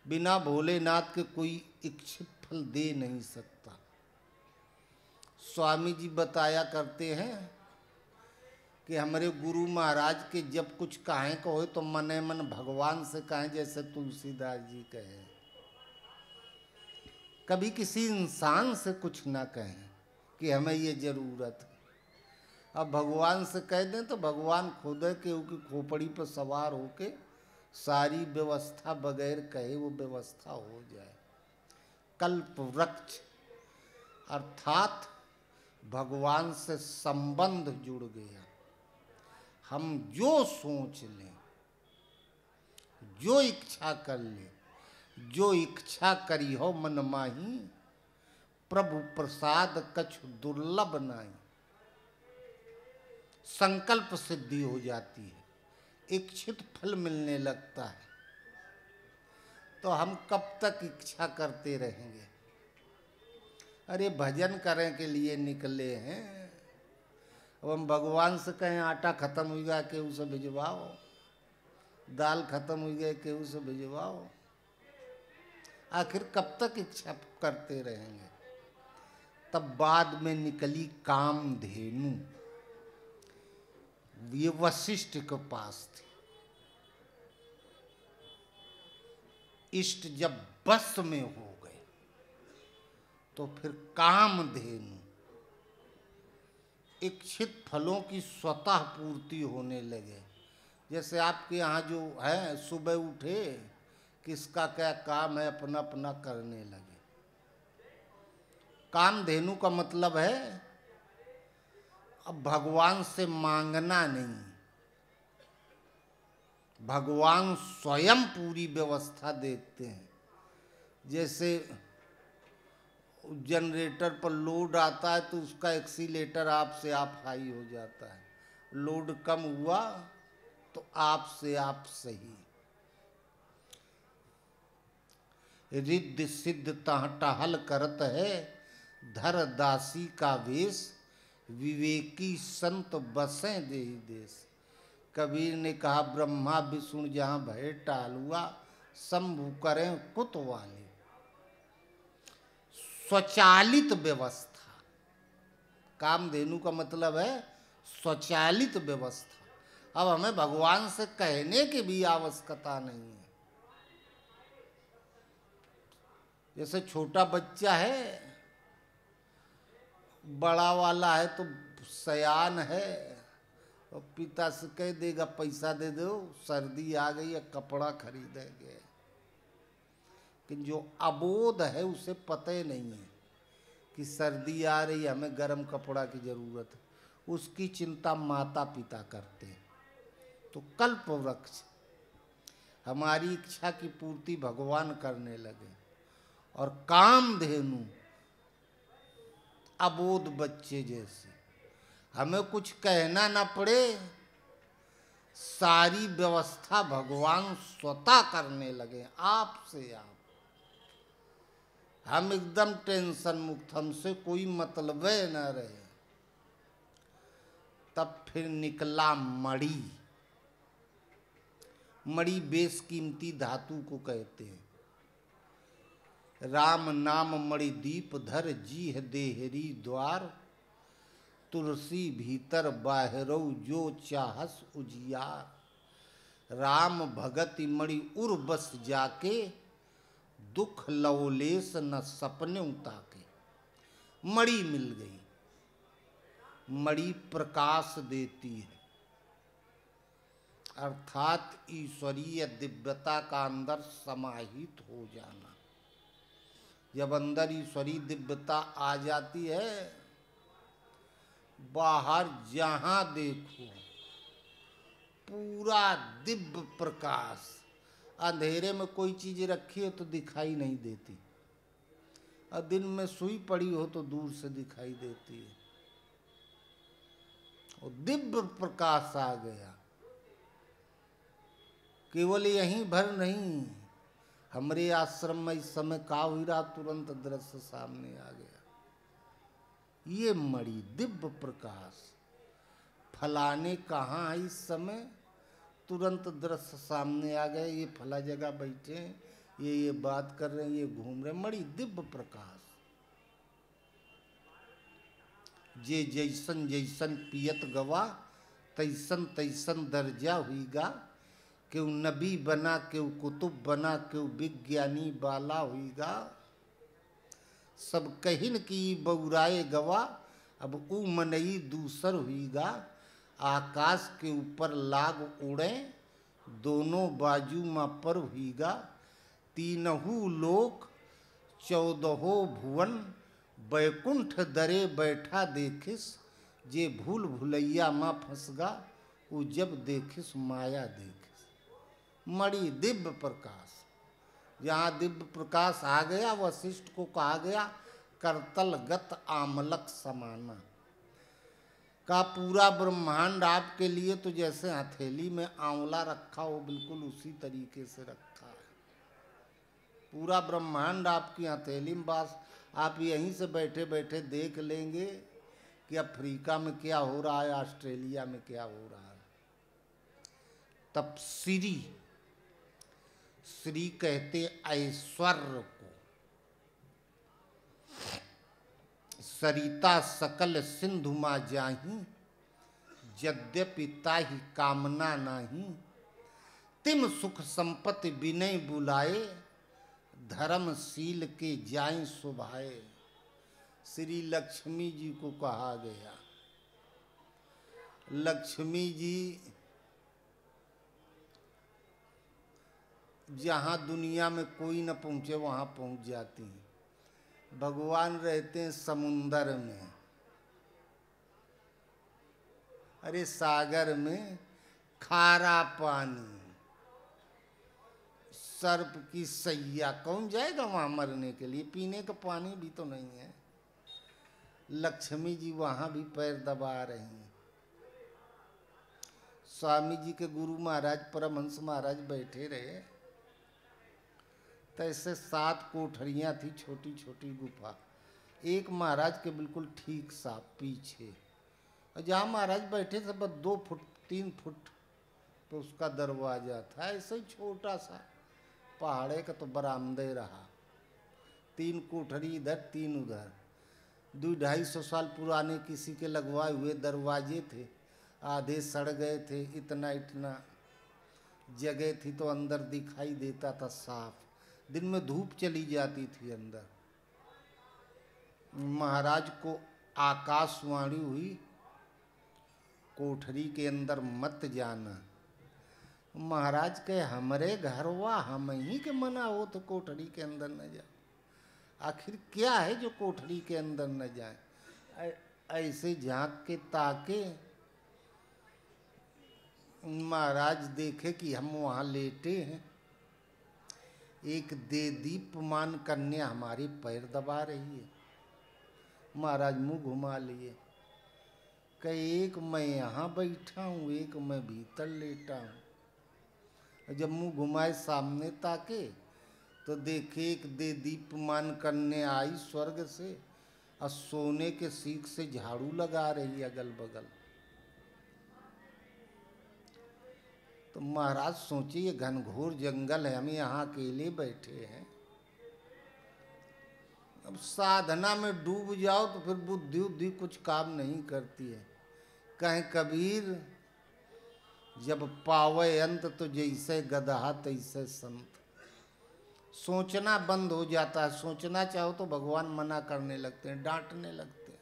बिना भोलेनाथ के कोई इच्छित फल दे नहीं सकता। स्वामी जी बताया करते हैं कि हमारे गुरु महाराज के जब कुछ कहें को हो तो मने मन भगवान से कहें, जैसे तुलसीदास जी कहे। कभी किसी इंसान से कुछ ना कहें कि हमें ये जरूरत है। अब भगवान से कह दें तो भगवान खुद है कि उसकी खोपड़ी पर सवार होके सारी व्यवस्था बगैर कहे वो व्यवस्था हो जाए। कल्प वृक्ष अर्थात भगवान से संबंध जुड़ गया। हम जो सोच लें, जो इच्छा कर लें, जो इच्छा करी हो मन माही, प्रभु प्रसाद कछु दुर्लभ नाई। संकल्प सिद्धि हो जाती है, इच्छित फल मिलने लगता है। तो हम कब तक इच्छा करते रहेंगे? अरे भजन करने के लिए निकले हैं, अब हम भगवान से कहें आटा खत्म हो गया के उसे भिजवाओ, दाल खत्म हो गया के उसे भिजवाओ, आखिर कब तक इच्छा करते रहेंगे? तब बाद में निकली कामधेनु, ये वशिष्ठ के पास थी। इष्ट जब बस में हो गए तो फिर कामधेनु, इच्छित फलों की स्वतः पूर्ति होने लगे। जैसे आपके यहाँ जो है, सुबह उठे किसका क्या काम है अपना अपना करने लगे। कामधेनु का मतलब है अब भगवान से मांगना नहीं, भगवान स्वयं पूरी व्यवस्था देखते हैं। जैसे जनरेटर पर लोड आता है तो उसका एक्सीलेटर आप से आप हाई हो जाता है, लोड कम हुआ तो आप से आप सही। रिद्ध सिद्ध तह टहल करत है, धर दासी का वेश, विवेकी संत बसें देहि देश। कबीर ने कहा ब्रह्मा विष्णु जहाँ भय टाल हुआ, शंभु करें कुतवाली। स्वचालित व्यवस्था, कामधेनु का मतलब है स्वचालित व्यवस्था। अब हमें भगवान से कहने की भी आवश्यकता नहीं है। जैसे छोटा बच्चा है, बड़ा वाला है तो सयान है, और पिता से कह देगा पैसा दे दो, सर्दी आ गई है कपड़ा खरीदेंगे। लेकिन जो अबोध है उसे पता ही नहीं है कि सर्दी आ रही, हमें गर्म कपड़ा की जरूरत है, उसकी चिंता माता पिता करते हैं। तो कल्प वृक्ष हमारी इच्छा की पूर्ति भगवान करने लगे, और कामधेनु अबोध बच्चे जैसे, हमें कुछ कहना ना पड़े, सारी व्यवस्था भगवान स्वतः करने लगे आप से आप। हम एकदम टेंशन मुक्त, हमसे कोई मतलब न रहे। तब फिर निकला मणि। मणि बेशकीमती धातु को कहते हैं। राम नाम मणि दीप धर, जीह देहरी द्वार, तुलसी भीतर बाहरौ जो चाहस उजियार। राम भगति मणि उर बस जाके, दुख लवलेस न सपने ताके। मणि मिल गई। मणि प्रकाश देती है, अर्थात ईश्वरीय दिव्यता का अंदर समाहित हो जाना। जब अंदर ईश्वरीय दिव्यता आ जाती है, बाहर जहां देखो पूरा दिव्य प्रकाश। अंधेरे में कोई चीज रखी हो तो दिखाई नहीं देती, और दिन में सुई पड़ी हो तो दूर से दिखाई देती है। और दिव्य प्रकाश आ गया। केवल यहीं भर नहीं, हमारे आश्रम में इस समय का हुई रहा, तुरंत दृश्य सामने आ गया। ये मणि दिव्य प्रकाश फलाने कहाँ है इस समय, तुरंत दृश्य सामने आ गए। ये फला जगह बैठे हैं, ये बात कर रहे हैं, ये घूम रहे हैं। मणि दिव्य प्रकाश। जे जैसन जैसन पियत गवा, तैसन तैसन दर्जा हुईगा। क्यों नबी बना, क्यों कुतुब बना, क्यों विज्ञानी बाला हुईगा। सब कहिन की बउराए गवा, अब ऊ मनई दूसर हुईगा। आकाश के ऊपर लाग उड़े, दोनों बाजू माँ पर हुईगा। तीनहु लोक 14 भुवन, बैकुंठ दरे बैठा देखिस। जे भूल भुलैया माँ फंसगा, वो जब देखिस माया देखिस। मणि दिव्य प्रकाश। जहाँ दिव्य प्रकाश आ गया, वशिष्ठ को कहा गया करतलगत आमलक समाना। का पूरा ब्रह्मांड आपके लिए तो जैसे हथेली में आंवला रखा हो, बिल्कुल उसी तरीके से रखा है। पूरा ब्रह्मांड आपकी हथेली में। बस आप यहीं से बैठे बैठे देख लेंगे कि अफ्रीका में क्या हो रहा है, ऑस्ट्रेलिया में क्या हो रहा है। तब श्री कहते ऐश्वर्य को। सरिता सकल सिंधु मा जाही, यद्यपि ताहि कामना नाही। तिम सुख संपत्ति विनय बुलाए, धर्मशील के जाय सुभाए। श्री लक्ष्मी जी को कहा गया। लक्ष्मी जी जहाँ दुनिया में कोई न पहुँचे वहाँ पहुँच जाती हैं। भगवान रहते हैं समुंदर में, अरे सागर में खारा पानी, सर्प की सैया, कौन जाएगा वहां मरने के लिए? पीने का पानी भी तो नहीं है। लक्ष्मी जी वहां भी पैर दबा रही हैं। स्वामी जी के गुरु महाराज परमहंस महाराज बैठे रहे, तो ऐसे 7 कोठरियां थी, छोटी छोटी गुफा। एक महाराज के बिल्कुल ठीक सा पीछे, और जहाँ महाराज बैठे थे बस 2 फुट 3 फुट तो उसका दरवाजा था। ऐसे ही छोटा सा पहाड़े का तो बरामदे रहा। 3 कोठरी इधर 3 उधर। 200-250 साल पुराने किसी के लगवाए हुए दरवाजे थे, आधे सड़ गए थे। इतना इतना जगह थी तो अंदर दिखाई देता था साफ। दिन में धूप चली जाती थी अंदर। महाराज को आकाशवाणी हुई, कोठरी के अंदर मत जाना। महाराज कहे हमरे घर वा हम ही के मना हो तो कोठरी के अंदर न जाओ। आखिर क्या है जो कोठरी के अंदर न जाए? ऐसे झांक के ताके महाराज देखे कि हम वहां लेटे हैं। एक दे दीप्यमान कन्या हमारी पैर दबा रही है। महाराज मुंह घुमा लिए, कहे एक मैं यहाँ बैठा हूँ, एक मैं भीतर लेटा हूँ। जब मुंह घुमाए सामने ताके तो देखे एक दे दीप्यमान कन्या आई स्वर्ग से और सोने के सीख से झाड़ू लगा रही अगल बगल। तो महाराज सोचे ये घनघोर जंगल है, हम यहाँ अकेले बैठे हैं। अब साधना में डूब जाओ तो फिर बुद्धि उद्धि कुछ काम नहीं करती है। कहें कबीर जब पावे अंत तो जैसे गदहा तैसे संत। सोचना बंद हो जाता है। सोचना चाहो तो भगवान मना करने लगते हैं, डांटने लगते हैं।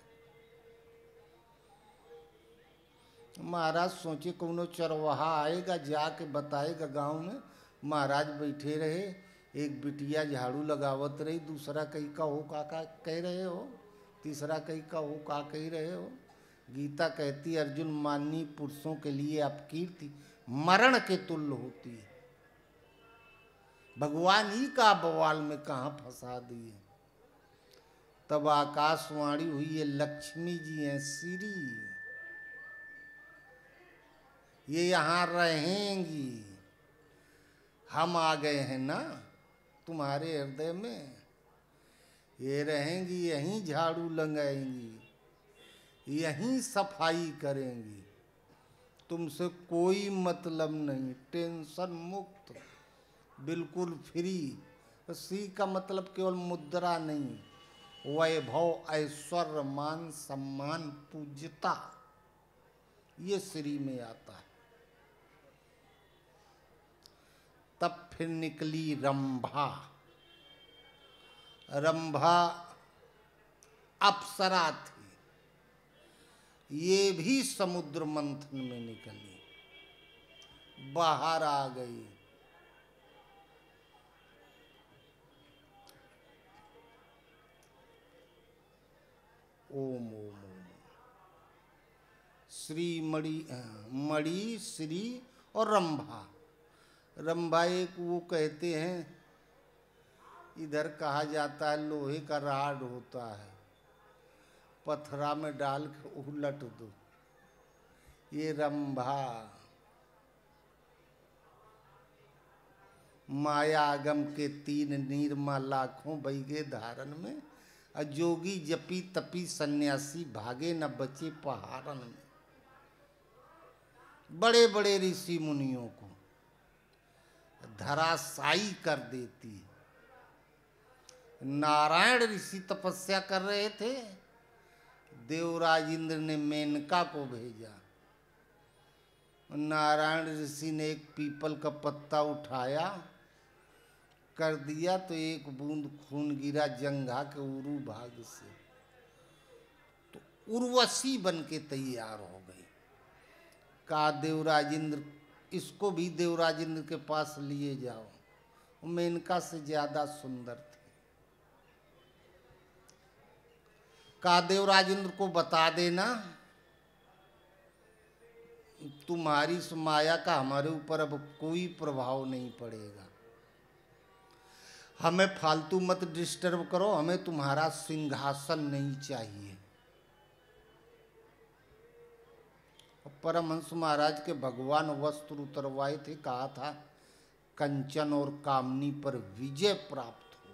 महाराज सोचे कोनो चरवाहा आएगा, जाके बताएगा गांव में। महाराज बैठे रहे, एक बिटिया झाड़ू लगावत रही, दूसरा कही का हो काका कह रहे हो, तीसरा कही का हो का कह रहे हो। गीता कहती अर्जुन माननीय पुरुषों के लिए आप कीर्ति मरण के तुल्य होती है। भगवान ही का बवाल में कहाँ फंसा दिए। तब आकाशवाणी हुई, ये लक्ष्मी जी हैं श्री, ये यहाँ रहेंगी। हम आ गए हैं ना तुम्हारे हृदय में, ये रहेंगी, यहीं झाड़ू लगाएंगी, यहीं सफाई करेंगी। तुमसे कोई मतलब नहीं, टेंशन मुक्त, बिल्कुल फ्री। श्री का मतलब केवल मुद्रा नहीं, वैभव ऐश्वर्य मान सम्मान पूज्यता, ये श्री में आता है। तब फिर निकली रंभा। रंभा अप्सरा थी, ये भी समुद्र मंथन में निकली, बाहर आ गई। ओम ओम ओम। श्री मणि श्री और रंभा। रंभा एक वो कहते हैं, इधर कहा जाता है लोहे का राड होता है, पथरा में डाल के उलट दो, ये रंभा। माया आगम के 3 नीरमा लाखों बैगे धारण में, अजोगी जपी तपी सन्यासी भागे न बचे पहाड़न में। बड़े बड़े ऋषि मुनियों को धराशायी कर देती है। नारायण ऋषि तपस्या कर रहे थे, देवराज इंद्र ने मेनका को भेजा। नारायण ऋषि ने एक पीपल का पत्ता उठाया, कर दिया तो एक बूंद खून गिरा जंघा के उरु भाग से, तो उर्वशी बन के तैयार हो गई। कहा देवराज इंद्र, इसको भी देवराज इंद्र के पास लिए जाओ, मेनका से ज्यादा सुंदर थी। कहा देवराज इंद्र को बता देना, तुम्हारी इस माया का हमारे ऊपर अब कोई प्रभाव नहीं पड़ेगा। हमें फालतू मत डिस्टर्ब करो, हमें तुम्हारा सिंहासन नहीं चाहिए। परमहंस महाराज के भगवान वस्त्र उतरवाए थे, कहा था कंचन और कामनी पर विजय प्राप्त हो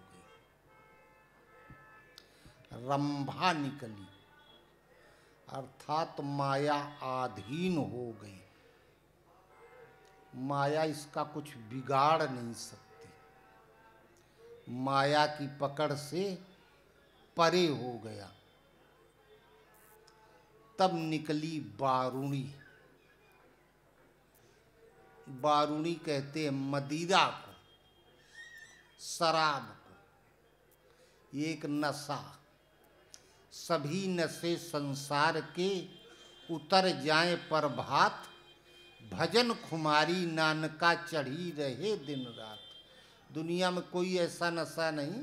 गई। रंभा निकली अर्थात माया आधीन हो गई। माया इसका कुछ बिगाड़ नहीं सकती, माया की पकड़ से परे हो गया। तब निकली वारुणी। वारुणी कहते हैं मदिरा को, शराब को। ये एक नशा, सभी नशे संसार के उतर जाएं प्रभात, भजन खुमारी नानका चढ़ी रहे दिन रात। दुनिया में कोई ऐसा नशा नहीं,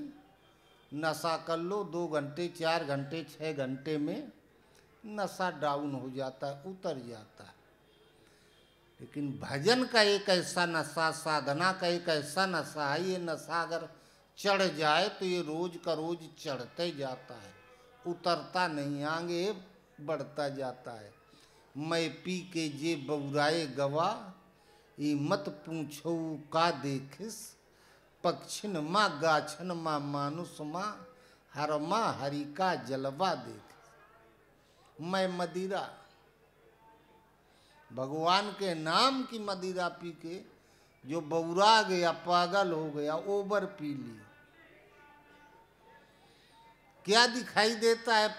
नशा कर लो 2 घंटे 4 घंटे 6 घंटे में नशा डाउन हो जाता है, उतर जाता है। लेकिन भजन का एक ऐसा नशा, साधना का एक ऐसा नशा है, ये नशा अगर चढ़ जाए तो ये रोज का रोज चढ़ते जाता है, उतरता नहीं, आगे बढ़ता जाता है। मैं पी के जे बउराए गवा, ये मत पूछो का देखिस, पक्षिन माँ गाछन माँ मानुष माँ, हर माँ हरि का जलवा देख। मैं मदिरा, भगवान के नाम की मदिरा पी के जो बौरा गया, पागल हो गया, ओवर पी ली। क्या दिखाई देता है?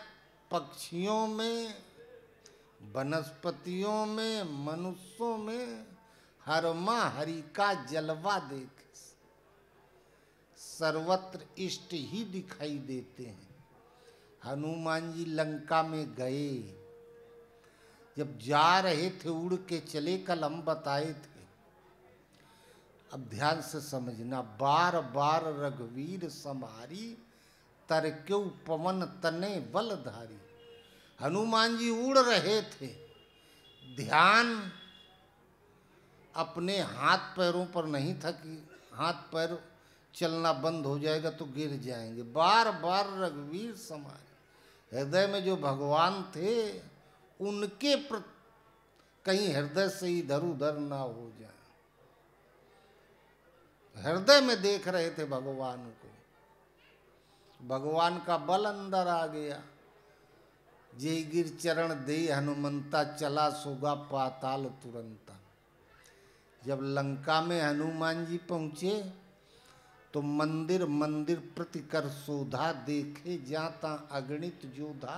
पक्षियों में, वनस्पतियों में, मनुष्यों में हर माँ हरि का जलवा देख। सर्वत्र इष्ट ही दिखाई देते हैं। हनुमान जी लंका में गए, जब जा रहे थे उड़ के चले, कल हम बताए थे। अब ध्यान से समझना, बार बार रघुवीर समारी, तरक्यु पवन तने बलधारी। हनुमान जी उड़ रहे थे, ध्यान अपने हाथ पैरों पर नहीं था कि हाथ पैर चलना बंद हो जाएगा तो गिर जाएंगे। बार बार रघुवीर समारी, हृदय में जो भगवान थे उनके कहीं हृदय से इधर उधर ना हो जाए, हृदय में देख रहे थे भगवान को। भगवान का बल अंदर आ गया। जय गिर चरण दे हनुमंता, चला सोगा पाताल तुरंता। जब लंका में हनुमान जी पहुंचे तो मंदिर मंदिर प्रति कर शोधा, देखे जाता अगणित जोधा।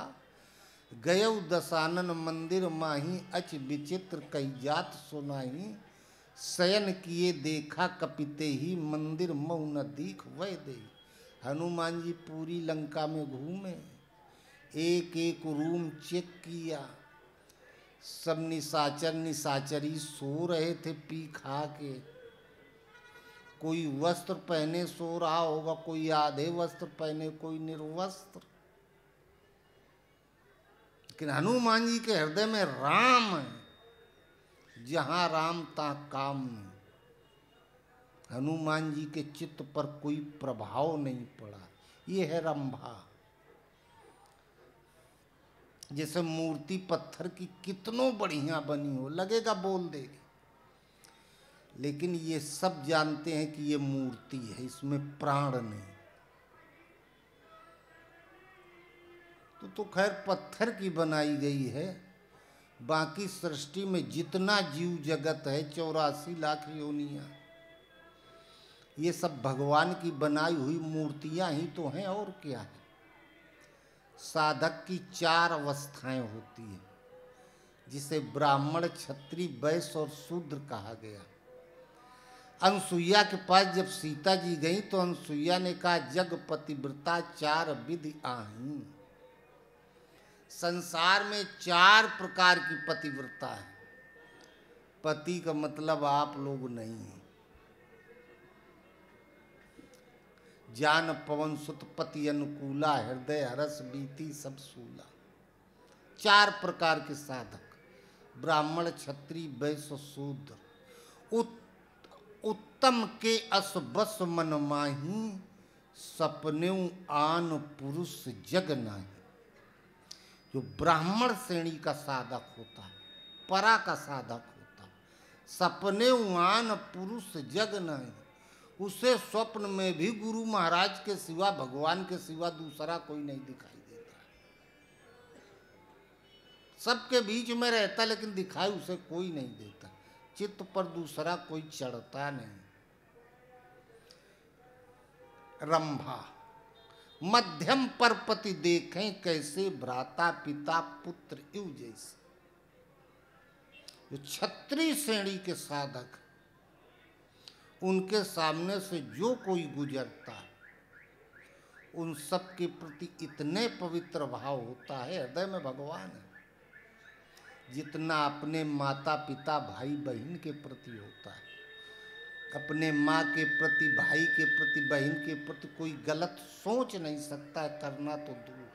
गयौ दसानन मंदिर माही, अच विचित्र कई जात सुनाही। शयन किए देखा कपिते ही, मंदिर मऊ न दीख वह दे। हनुमान जी पूरी लंका में घूमे, एक एक रूम चेक किया। सब निशाचर निशाचरी सो रहे थे पी खा के। कोई वस्त्र पहने सो रहा होगा, कोई आधे वस्त्र पहने, कोई निर्वस्त्र। लेकिन हनुमान जी के हृदय में राम है, जहां राम ता काम नहीं। हनुमान जी के चित्त पर कोई प्रभाव नहीं पड़ा। ये है रंभा। जैसे मूर्ति पत्थर की कितनों बढ़िया बनी हो, लगेगा बोल देगी, लेकिन ये सब जानते हैं कि ये मूर्ति है, इसमें प्राण नहीं। तो खैर पत्थर की बनाई गई है। बाकी सृष्टि में जितना जीव जगत है, 84 लाख योनियां, ये सब भगवान की बनाई हुई मूर्तियां ही तो हैं, और क्या है। साधक की 4 अवस्थाएं होती है, जिसे ब्राह्मण, क्षत्रिय, वैश्य और शूद्र कहा गया। अनसुईया के पास जब सीता जी गई तो अनसुईया ने कहा, जग पतिव्रता 4 विधि आहीं। संसार में 4 प्रकार की पतिव्रता है। पति का मतलब आप लोग नहीं है। जान पवन सुत पति अनुकूला, हृदय हरस बीती सब सूला। 4 प्रकार के साधक, ब्राह्मण, क्षत्रिय, वैश्य, शूद्र। उत्तम के अस बस मन माही, सपनेऊ आन पुरुष जग नाही। जो ब्राह्मण श्रेणी का साधक होता है, परा का साधक होता है, सपनेऊ आन पुरुष जग नहीं, उसे स्वप्न में भी गुरु महाराज के सिवा, भगवान के सिवा दूसरा कोई नहीं दिखाई देता। सबके बीच में रहता लेकिन दिखाई उसे कोई नहीं देता। चित्त पर दूसरा कोई चढ़ता नहीं। रंभा मध्यम पर पति देखें कैसे, भ्राता पिता पुत्र इव जैसे। जो क्षत्रिय श्रेणी के साधक, उनके सामने से जो कोई गुजरता है, उन सब के प्रति इतने पवित्र भाव होता है, हृदय में भगवान है, जितना अपने माता पिता भाई बहन के प्रति होता है। अपने माँ के प्रति, भाई के प्रति, बहन के प्रति कोई गलत सोच नहीं सकता है, करना तो दूर।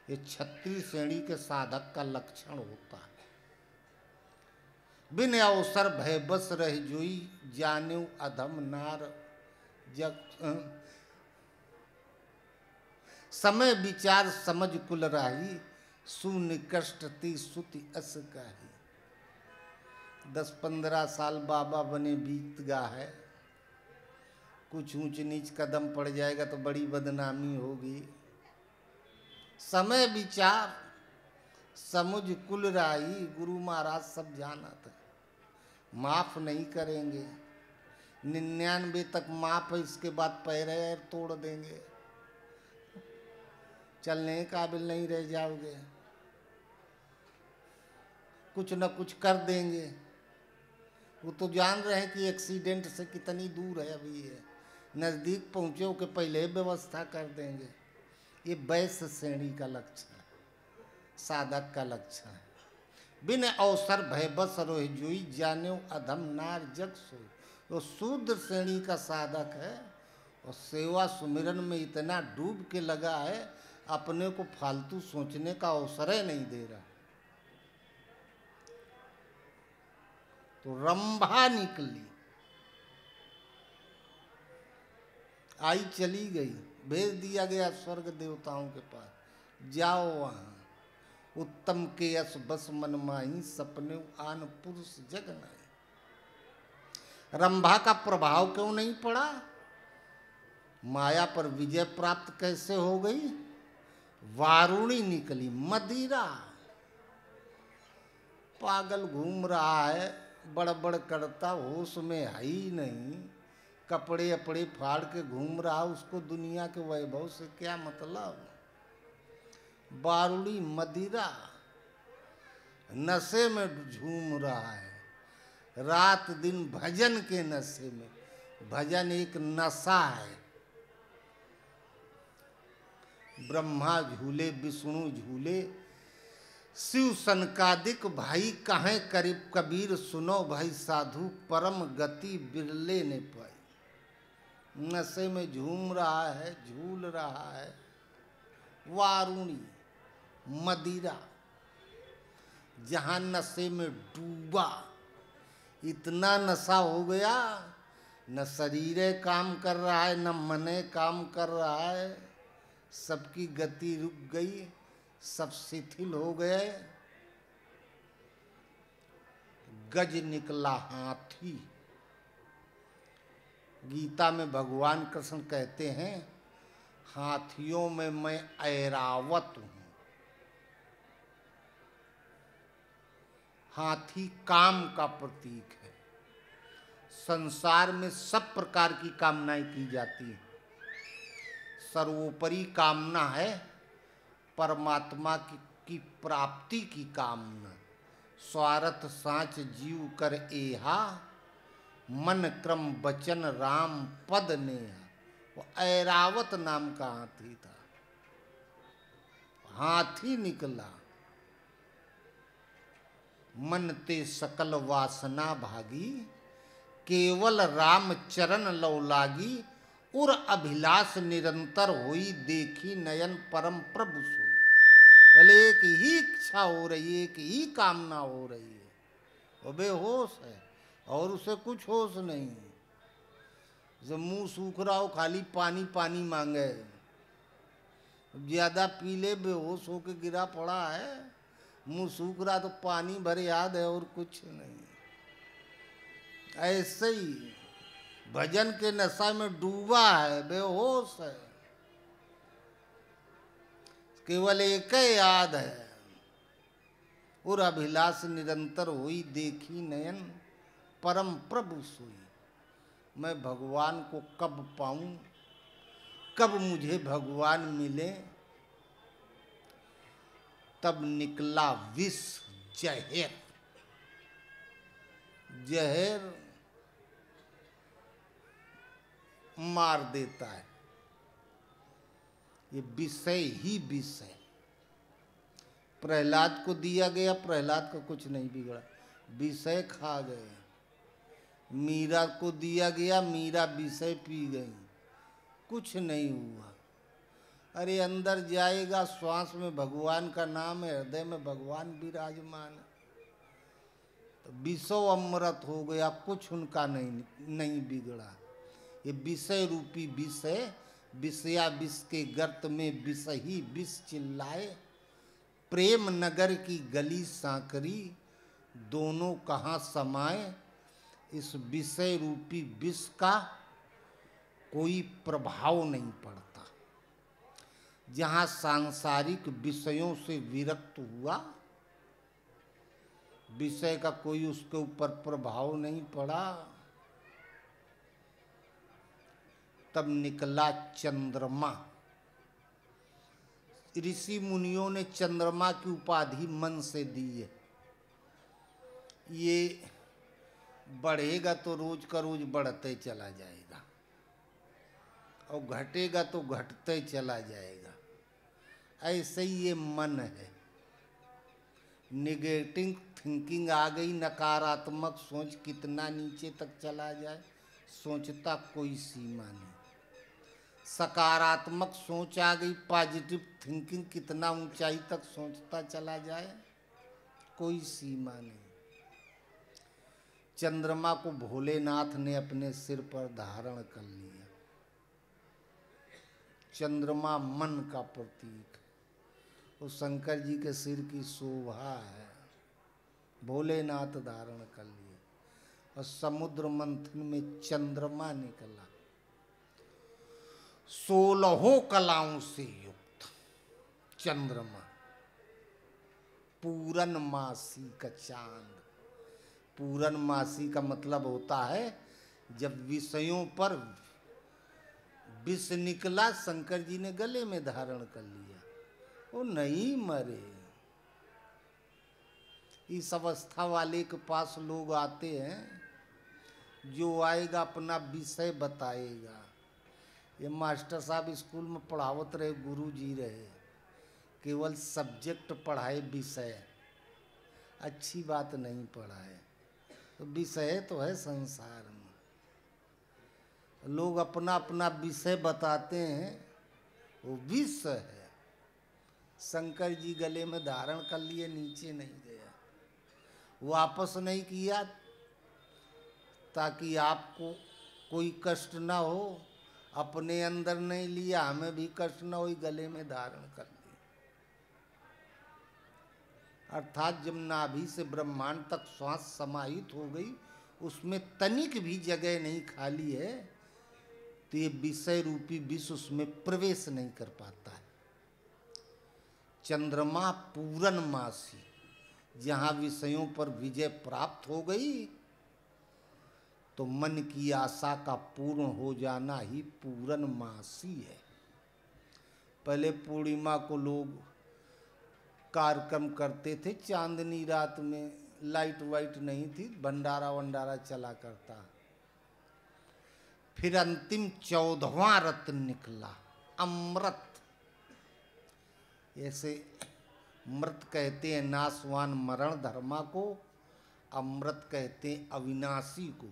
ये क्षत्रिय श्रेणी के साधक का लक्षण होता है। बिन अवसर भय बस रह जोई, जाने अधम नार जग। समय विचार समझ कुल राही, शून्य कष्ट ती सुति अस काही। 10-15 साल बाबा बने बीत गा है, कुछ ऊंच नीच कदम पड़ जाएगा तो बड़ी बदनामी होगी। समय विचार समुझ कुल राही, गुरु महाराज सब जानत है, माफ नहीं करेंगे। 99 तक माफ है, इसके बाद पैर तोड़ देंगे, चलने काबिल नहीं रह जाओगे, कुछ न कुछ कर देंगे। वो तो जान रहे हैं कि एक्सीडेंट से कितनी दूर है अभी ये, नज़दीक पहुँचे हो के पहले व्यवस्था कर देंगे। ये वैश्य श्रेणी का लक्षण है, साधक का लक्षण है। बिन अवसर भय बस रोहि जोई, जाने अधम नार जग सोई। वो शूद्र श्रेणी का साधक है और सेवा सुमिरन में इतना डूब के लगा है, अपने को फालतू सोचने का अवसर ही नहीं दे रहा। तो रंभा निकली, आई चली गई, भेज दिया गया स्वर्ग देवताओं के पास, जाओ वहां। उत्तम के यश बस मन माही, सपने आन पुरुष जग नाई। रंभा का प्रभाव क्यों नहीं पड़ा? माया पर विजय प्राप्त कैसे हो गई? वारुणी निकली, मदिरा। पागल घूम रहा है, बड़बड़ करता, होश में है ही नहीं, कपड़े अपड़े फाड़ के घूम रहा, उसको दुनिया के वैभव से क्या मतलब? बारूड़ी मदिरा, नशे में झूम रहा है, रात दिन भजन के नशे में। भजन एक नशा है। ब्रह्मा झूले, विष्णु झूले, शिव सनकादिक भाई कहें करीब कबीर, सुनो भाई साधु परम गति बिरले ने पाई। नशे में झूम रहा है, झूल रहा है। वारुणी मदिरा, जहां नशे में डूबा, इतना नशा हो गया, न शरीर काम कर रहा है, न मने काम कर रहा है, सबकी गति रुक गई, सब शिथिल हो गए। गज निकला हाथी। गीता में भगवान कृष्ण कहते हैं, हाथियों में मैं ऐरावत हूं। हाथी काम का प्रतीक है। संसार में सब प्रकार की कामनाएं की जाती हैं। सर्वोपरि कामना है परमात्मा की प्राप्ति की कामना। स्वार्थ साँच जीव कर एहा, मन क्रम बचन राम पद नेहा। वो ऐरावत नाम का हाथी था। हाथी निकला, मन ते सकल वासना भागी, केवल राम चरण लौ लागी। उर अभिलाष निरंतर होई, देखी नयन परम प्रभु सोई। भले एक ही इच्छा हो रही है, एक ही कामना हो रही है, वो बेहोश है और उसे कुछ होश नहीं। जब मुंह सूख रहा हो खाली पानी पानी मांगे, ज्यादा पी ले बेहोश होके गिरा पड़ा है, मुंह सूख रहा तो पानी भर याद है और कुछ नहीं। ऐसे ही भजन के नशा में डूबा है, बेहोश है, केवल एक ही याद है, और अभिलाष निरंतर हुई देखी नयन परम प्रभु सोई। मैं भगवान को कब पाऊं, कब मुझे भगवान मिले, तब निकला विष जहर। जहर मार देता है, ये विषय ही विष है। प्रहलाद को दिया गया, प्रहलाद का कुछ नहीं बिगड़ा, विषय खा गए। मीरा को दिया गया, मीरा विषय पी गई, कुछ नहीं हुआ। अरे अंदर जाएगा, श्वास में भगवान का नाम है, हृदय में भगवान विराजमान है, तो विषो अमृत हो गया, कुछ उनका नहीं बिगड़ा। ये विषय रूपी विष है, विषया विष के गर्त में विष ही विष चिल्लाए। प्रेम नगर की गली सांकरी, दोनों कहाँ समाये, इस विषय रूपी विष का कोई प्रभाव नहीं पड़ता। जहाँ सांसारिक विषयों से विरक्त हुआ, विषय का कोई उसके ऊपर प्रभाव नहीं पड़ा, तब निकला चंद्रमा। ऋषि मुनियों ने चंद्रमा की उपाधि मन से दी है। ये बढ़ेगा तो रोज का रोज बढ़ते चला जाएगा, और घटेगा तो घटते चला जाएगा। ऐसे ही ये मन है। नेगेटिव थिंकिंग आ गई, नकारात्मक सोच कितना नीचे तक चला जाए, सोचता कोई सीमा नहीं। सकारात्मक सोच आ गई, पॉजिटिव थिंकिंग कितना ऊंचाई तक सोचता चला जाए, कोई सीमा नहीं। चंद्रमा को भोलेनाथ ने अपने सिर पर धारण कर लिया। चंद्रमा मन का प्रतीक, वो शंकर जी के सिर की शोभा है, भोलेनाथ धारण कर लिए। और समुद्र मंथन में चंद्रमा निकला, 16 कलाओं से युक्त चंद्रमा, पूरनमासी का चांद। पूरनमासी का मतलब होता है जब विषयों पर विष निकला, शंकर जी ने गले में धारण कर लिया, वो नहीं मरे। इस अवस्था वाले के पास लोग आते हैं, जो आएगा अपना विषय बताएगा। ये मास्टर साहब स्कूल में पढ़ावत रहे, गुरु जी रहे, केवल सब्जेक्ट पढ़ाए, विषय अच्छी बात नहीं पढ़ाए। तो विषय तो है संसार में, लोग अपना अपना विषय बताते हैं, वो विष है। शंकर जी गले में धारण कर लिए, नीचे नहीं गया, वापस नहीं किया ताकि आपको कोई कष्ट ना हो, अपने अंदर नहीं लिया, हमें भी कष्ट ना हो, गले में धारण कर लिया। अर्थात जब नाभि से ब्रह्मांड तक श्वास समाहित हो गई, उसमें तनिक भी जगह नहीं खाली है, तो ये विषय रूपी विष उसमें प्रवेश नहीं कर पाता है। चंद्रमा पूरनमासी, जहाँ विषयों पर विजय प्राप्त हो गई, तो मन की आशा का पूर्ण हो जाना ही पूरनमासी है। पहले पूर्णिमा को लोग कार्यक्रम करते थे, चांदनी रात में, लाइट वाइट नहीं थी, भंडारा वंडारा चला करता। फिर अंतिम 14वां रत्न निकला, अमृत। ऐसे मृत कहते हैं नाशवान मरण धर्मा को, अमृत कहते हैं अविनाशी को।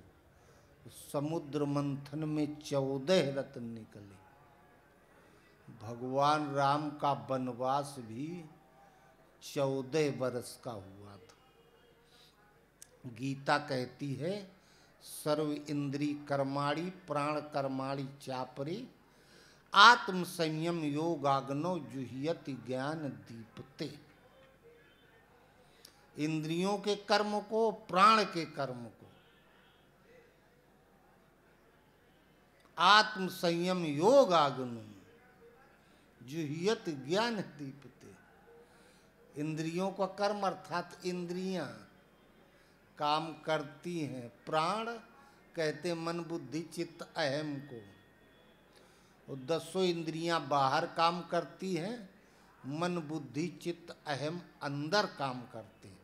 समुद्र मंथन में 14 रत्न निकले। भगवान राम का वनवास भी 14 वर्ष का हुआ था। गीता कहती है सर्व इंद्री कर्माणि प्राण कर्माणि चापरे आत्म संयम योगाग्नो जुह्यति ज्ञान दीपते। इंद्रियों के कर्म को, प्राण के कर्म को आत्म संयम योगाग्नो जुह्यति ज्ञान दीपते। इंद्रियों का कर्म अर्थात इंद्रियां काम करती हैं। प्राण कहते मन बुद्धि चित्त अहम को, और 10 इंद्रियां बाहर काम करती हैं, मन बुद्धि चित्त अहम अंदर काम करते हैं।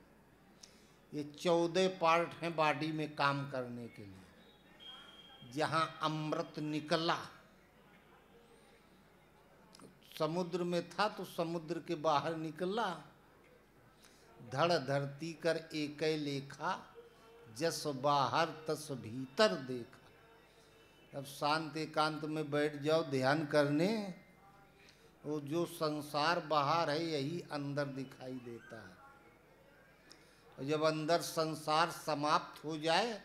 ये 14 पार्ट हैं बॉडी में काम करने के लिए। जहाँ अमृत निकला, समुद्र में था तो समुद्र के बाहर निकला, धड़ धरती कर एक लेखा, जस बाहर तस भीतर देखा। अब शांत एकांत में बैठ जाओ ध्यान करने, वो जो संसार बाहर है यही अंदर दिखाई देता है। और जब अंदर संसार समाप्त हो जाए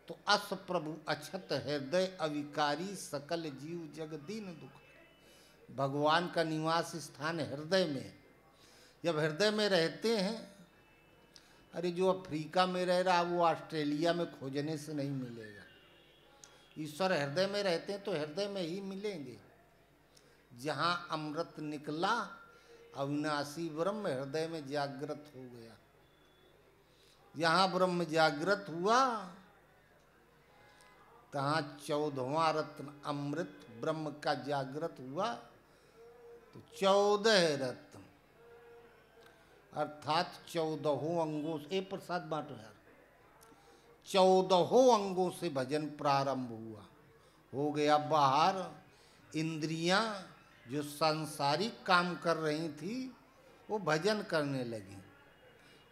तो अस प्रभु अछत हृदय अविकारी सकल जीव जग दीन दुख। भगवान का निवास स्थान हृदय में। जब हृदय में रहते हैं, अरे जो अफ्रीका में रह रहा वो ऑस्ट्रेलिया में खोजने से नहीं मिलेगा। ईश्वर हृदय में रहते हैं तो हृदय में ही मिलेंगे। जहाँ अमृत निकला अविनाशी ब्रह्म हृदय में जागृत हो गया। जहाँ ब्रह्म जागृत हुआ तहाँ 14वां रत्न अमृत ब्रह्म का जागृत हुआ। तो 14 रत्न अर्थात 14 अंगों से, प्रसाद बांटो यार, 14 अंगों से भजन प्रारंभ हुआ। हो गया बाहर। इंद्रियां जो सांसारिक काम कर रही थी वो भजन करने लगी।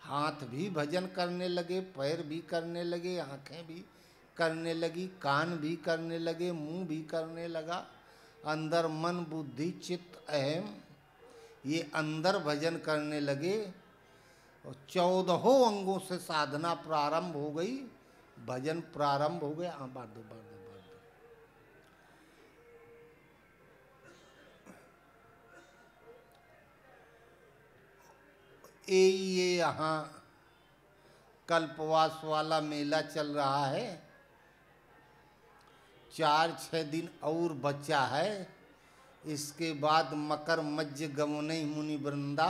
हाथ भी भजन करने लगे, पैर भी करने लगे, आंखें भी करने लगी, कान भी करने लगे, मुंह भी करने लगा। अंदर मन बुद्धि चित्त अहम ये अंदर भजन करने लगे। और 14 अंगों से साधना प्रारंभ हो गई, भजन प्रारंभ हो गया। बार दो। ये यहाँ कल्पवास वाला मेला चल रहा है। 4-6 दिन और बचा है। इसके बाद मकर मध्य गमनई मुनि वृंदा,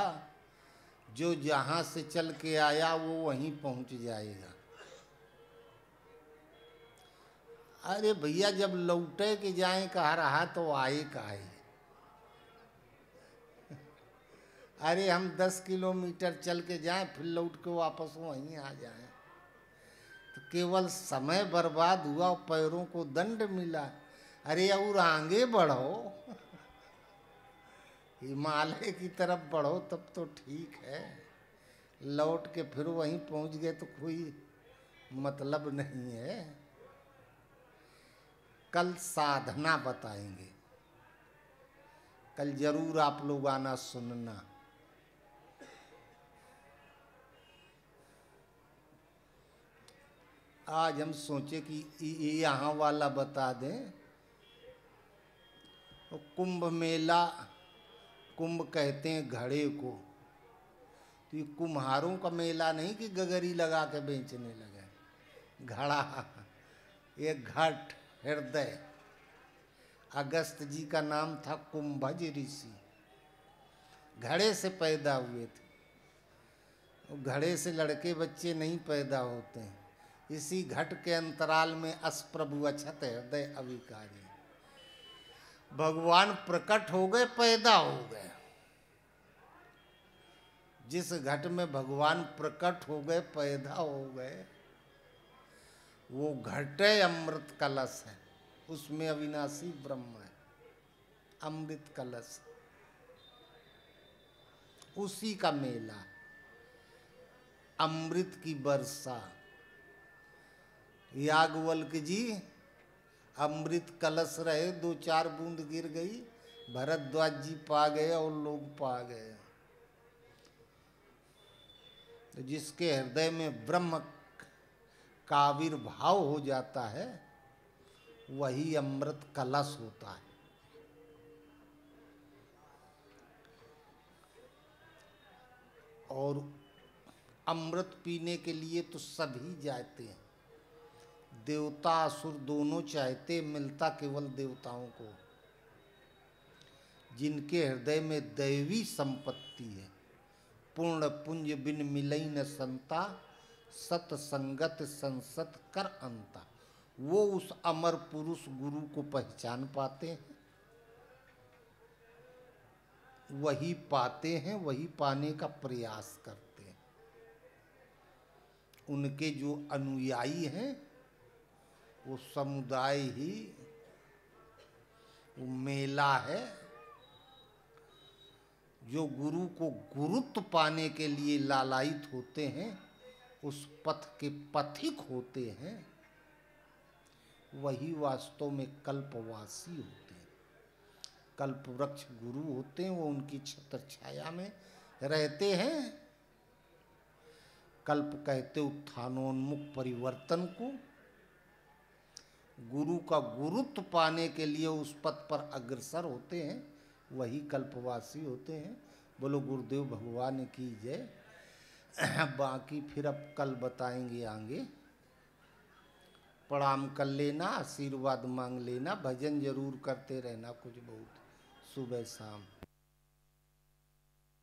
जो जहाँ से चल के आया वो वहीं पहुँच जाएगा। अरे भैया जब लौटे के जाए कह रहा तो आए काहे। अरे हम 10 किलोमीटर चल के जाएं फिर लौट के वापस वहीं आ जाएं तो केवल समय बर्बाद हुआ और पैरों को दंड मिला। अरे और आगे बढ़ो, हिमालय की तरफ बढ़ो तब तो ठीक है। लौट के फिर वहीं पहुंच गए तो कोई मतलब नहीं है। कल साधना बताएंगे, कल जरूर आप लोग आना सुनना। आज हम सोचे कि ये यहाँ वाला बता दें। तो कुंभ मेला, कुंभ कहते हैं घड़े को। तो ये कुम्हारों का मेला नहीं कि गगरी लगा के बेचने लगे। घड़ा, ये घट हृदय। अगस्त जी का नाम था कुंभज ऋषि, घड़े से पैदा हुए थे। घड़े से लड़के बच्चे नहीं पैदा होते हैं। इसी घट के अंतराल में असप्रभु अछत हृदय अविकारी। भगवान प्रकट हो गए, पैदा हो गए। जिस घट में भगवान प्रकट हो गए, पैदा हो गए, वो घटे अमृत कलश है। उसमें अविनाशी ब्रह्म है, अमृत कलश। उसी का मेला, अमृत की वर्षा। याज्ञवल्क्य जी अमृत कलश रहे, 2-4 बूंद गिर गई, भरद्वाज जी पा गए और लोग पा गए। तो जिसके हृदय में ब्रह्म का आविर्भाव हो जाता है, वही अमृत कलश होता है। और अमृत पीने के लिए तो सभी जाते हैं, देवता असुर दोनों चाहते, मिलता केवल देवताओं को, जिनके हृदय में दैवी संपत्ति है। पूर्ण पुंज बिन मिलई न संता, सत संगत संसत कर अंता। वो उस अमर पुरुष गुरु को पहचान पाते हैं, वही पाते हैं, वही पाने का प्रयास करते हैं। उनके जो अनुयायी हैं वो समुदाय ही वो मेला है। जो गुरु को गुरुत्व पाने के लिए लालायित होते हैं, उस पथ के पथिक होते हैं, वही वास्तव में कल्पवासी होते हैं। कल्प वृक्ष गुरु होते हैं, वो उनकी छत्र छाया में रहते हैं। कल्प कहते उत्थानोन्मुख परिवर्तन को। गुरु का गुरुत्व पाने के लिए उस पथ पर अग्रसर होते हैं, वही कल्पवासी होते हैं। बोलो गुरुदेव भगवान की जय। बाकी फिर अब कल बताएंगे आगे। प्रणाम कर लेना, आशीर्वाद मांग लेना, भजन जरूर करते रहना कुछ बहुत सुबह शाम।